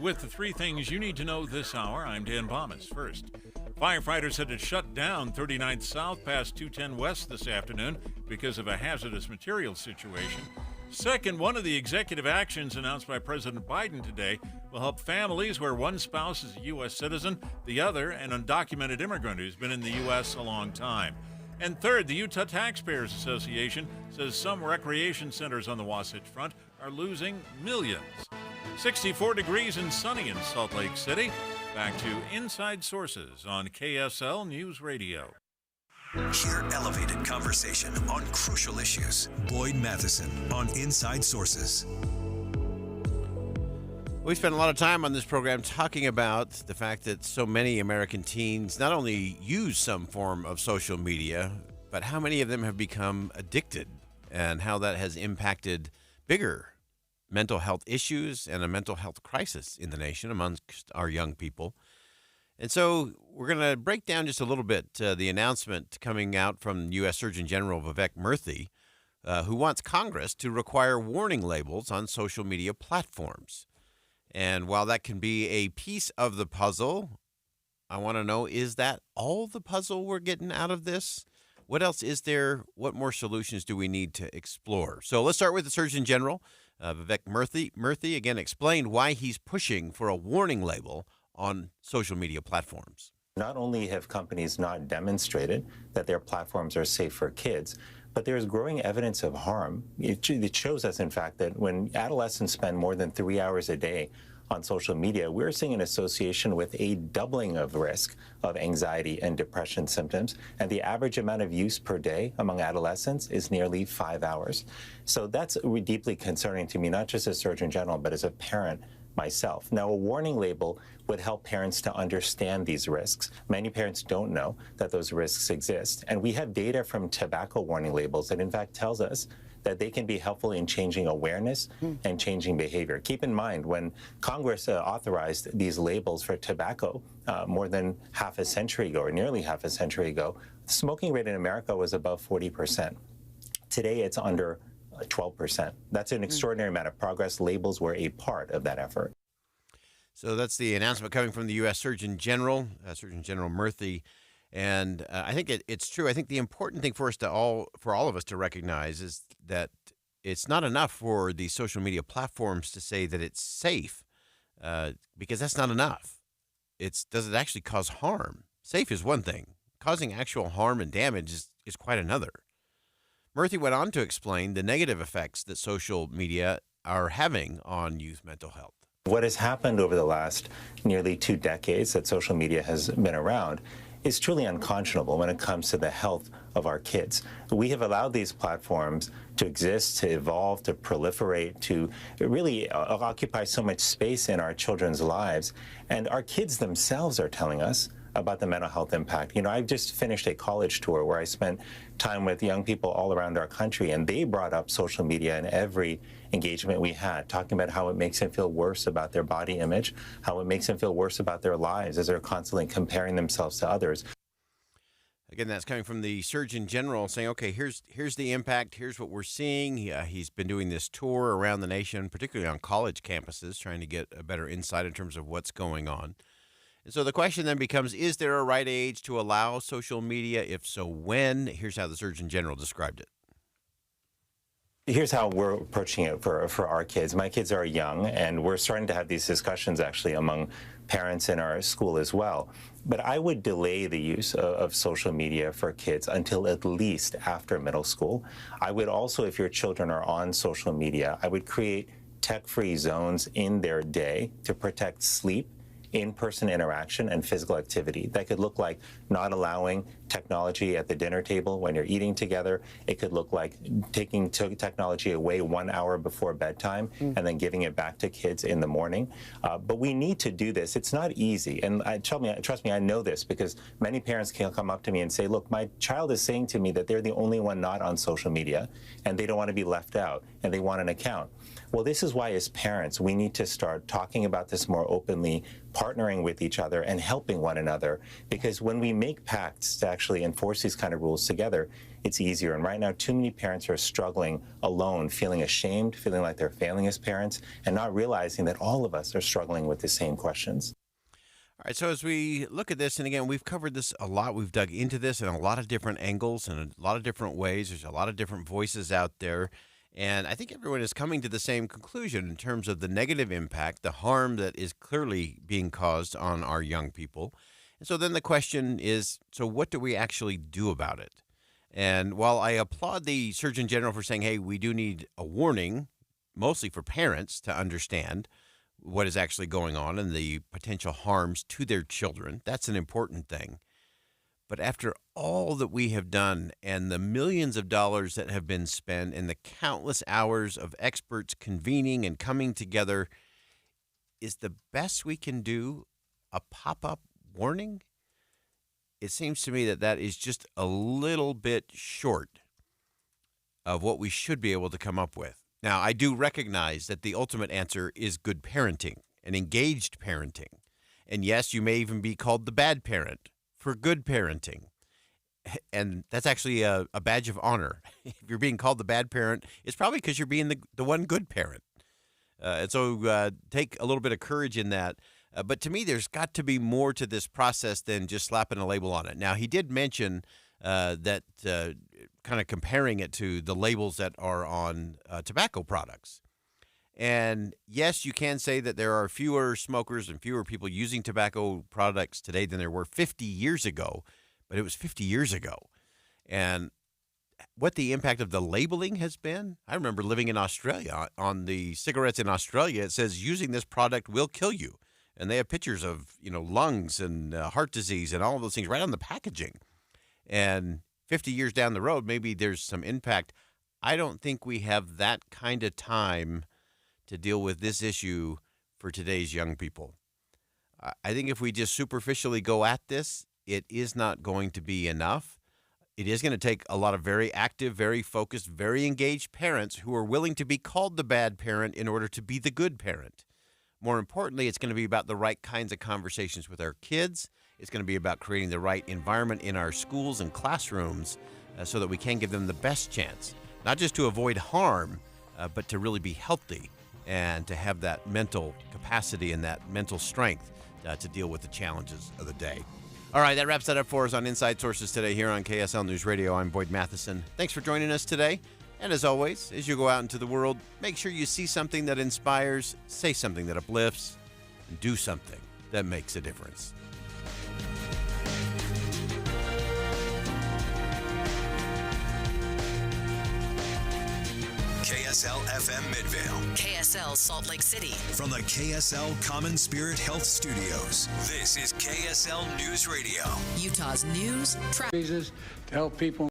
With the three things you need to know this hour, I'm Dan Bomas. First, firefighters had to shut down 39th South past 210 West this afternoon because of a hazardous materials situation. Second, one of the executive actions announced by President Biden today will help families where one spouse is a U.S. citizen, the other an undocumented immigrant who's been in the U.S. a long time. And third, the Utah Taxpayers Association says some recreation centers on the Wasatch Front are losing millions. 64 degrees and sunny in Salt Lake City. Back to Inside Sources on KSL News Radio. Hear elevated conversation on crucial issues. Boyd Matheson on Inside Sources. We spent a lot of time on this program talking about the fact that so many American teens not only use some form of social media, but how many of them have become addicted and how that has impacted bigger mental health issues and a mental health crisis in the nation amongst our young people. And so we're going to break down just a little bit the announcement coming out from U.S. Surgeon General Vivek Murthy, who wants Congress to require warning labels on social media platforms. And while that can be a piece of the puzzle, I want to know, is that all the puzzle we're getting out of this? What else is there? What more solutions do we need to explore? So let's start with the Surgeon General. Vivek Murthy again explained why he's pushing for a warning label on social media platforms. Not only have companies not demonstrated that their platforms are safe for kids, but there's growing evidence of harm. It shows us, in fact, that when adolescents spend more than 3 hours a day on social media, we're seeing an association with a doubling of risk of anxiety and depression symptoms. And the average amount of use per day among adolescents is nearly 5 hours. So that's deeply concerning to me, not just as Surgeon General, but as a parent myself. Now, a warning label would help parents to understand these risks. Many parents don't know that those risks exist. And we have data from tobacco warning labels that in fact tells us that they can be helpful in changing awareness and changing behavior. Keep in mind, when Congress authorized these labels for tobacco more than half a century ago, or nearly half a century ago, the smoking rate in America was above 40%. Today, it's under 12%. That's an extraordinary amount of progress. Labels were a part of that effort. So that's the announcement coming from the U.S. Surgeon General, Surgeon General Murthy. And I think it's true. I think the important thing for all of us to recognize is that it's not enough for the social media platforms to say that it's safe, because that's not enough. Does it actually cause harm? Safe is one thing. Causing actual harm and damage is quite another. Murthy went on to explain the negative effects that social media are having on youth mental health. What has happened over the last nearly 2 decades that social media has been around is truly unconscionable when it comes to the health of our kids. We have allowed these platforms to exist, to evolve, to proliferate, to really occupy so much space in our children's lives. And our kids themselves are telling us about the mental health impact. You know, I've just finished a college tour where I spent time with young people all around our country, and they brought up social media in every engagement we had, talking about how it makes them feel worse about their body image, how it makes them feel worse about their lives as they're constantly comparing themselves to others. Again, that's coming from the Surgeon General saying, okay, here's the impact, here's what we're seeing. He's been doing this tour around the nation, particularly on college campuses, trying to get a better insight in terms of what's going on. And so the question then becomes, is there a right age to allow social media? If so, when? Here's how the Surgeon General described it. Here's how we're approaching it for our kids. My kids are young, and we're starting to have these discussions actually among parents in our school as well. But I would delay the use of social media for kids until at least after middle school. I would also, if your children are on social media, I would create tech-free zones in their day to protect sleep in-person interaction and physical activity. That could look like not allowing technology at the dinner table when you're eating together. It could look like taking technology away 1 hour before bedtime and then giving it back to kids in the morning. But we need to do this. It's not easy. And trust me, I know this because many parents can come up to me and say, look, my child is saying to me that they're the only one not on social media and they don't want to be left out and they want an account. Well, this is why as parents, we need to start talking about this more openly, partnering with each other and helping one another. Because when we make pacts to actually enforce these kind of rules together, it's easier. And right now, too many parents are struggling alone, feeling ashamed, feeling like they're failing as parents, and not realizing that all of us are struggling with the same questions. All right, so as we look at this, and again, we've covered this a lot. We've dug into this in a lot of different angles and a lot of different ways. There's a lot of different voices out there. And I think everyone is coming to the same conclusion in terms of the negative impact, the harm that is clearly being caused on our young people. And so then the question is, so what do we actually do about it? And while I applaud the Surgeon General for saying, hey, we do need a warning, mostly for parents to understand what is actually going on and the potential harms to their children, that's an important thing. But after all that we have done and the millions of dollars that have been spent and the countless hours of experts convening and coming together, is the best we can do a pop-up warning? It seems to me that that is just a little bit short of what we should be able to come up with. Now, I do recognize that the ultimate answer is good parenting and engaged parenting. And yes, you may even be called the bad parent for good parenting. And that's actually a badge of honor. If you're being called the bad parent, it's probably because you're being the one good parent. And so take a little bit of courage in that. But to me, there's got to be more to this process than just slapping a label on it. Now, he did mention that kind of comparing it to the labels that are on tobacco products. And yes, you can say that there are fewer smokers and fewer people using tobacco products today than there were 50 years ago, but it was 50 years ago. And what the impact of the labeling has been, I remember living in Australia. On the cigarettes in Australia, it says using this product will kill you. And they have pictures of, lungs and heart disease and all of those things right on the packaging. And 50 years down the road, maybe there's some impact. I don't think we have that kind of time to deal with this issue for today's young people. I think if we just superficially go at this, it is not going to be enough. It is going to take a lot of very active, very focused, very engaged parents who are willing to be called the bad parent in order to be the good parent. More importantly, it's going to be about the right kinds of conversations with our kids. It's going to be about creating the right environment in our schools and classrooms so that we can give them the best chance, not just to avoid harm, but to really be healthy and to have that mental capacity and that mental strength to deal with the challenges of the day. All right, that wraps that up for us on Inside Sources today here on KSL News Radio. I'm Boyd Matheson. Thanks for joining us today. And as always, as you go out into the world, make sure you see something that inspires, say something that uplifts, and do something that makes a difference. KSL FM Midvale. KSL Salt Lake City. From the KSL Common Spirit Health Studios, this is KSL News Radio. Utah's news, to help people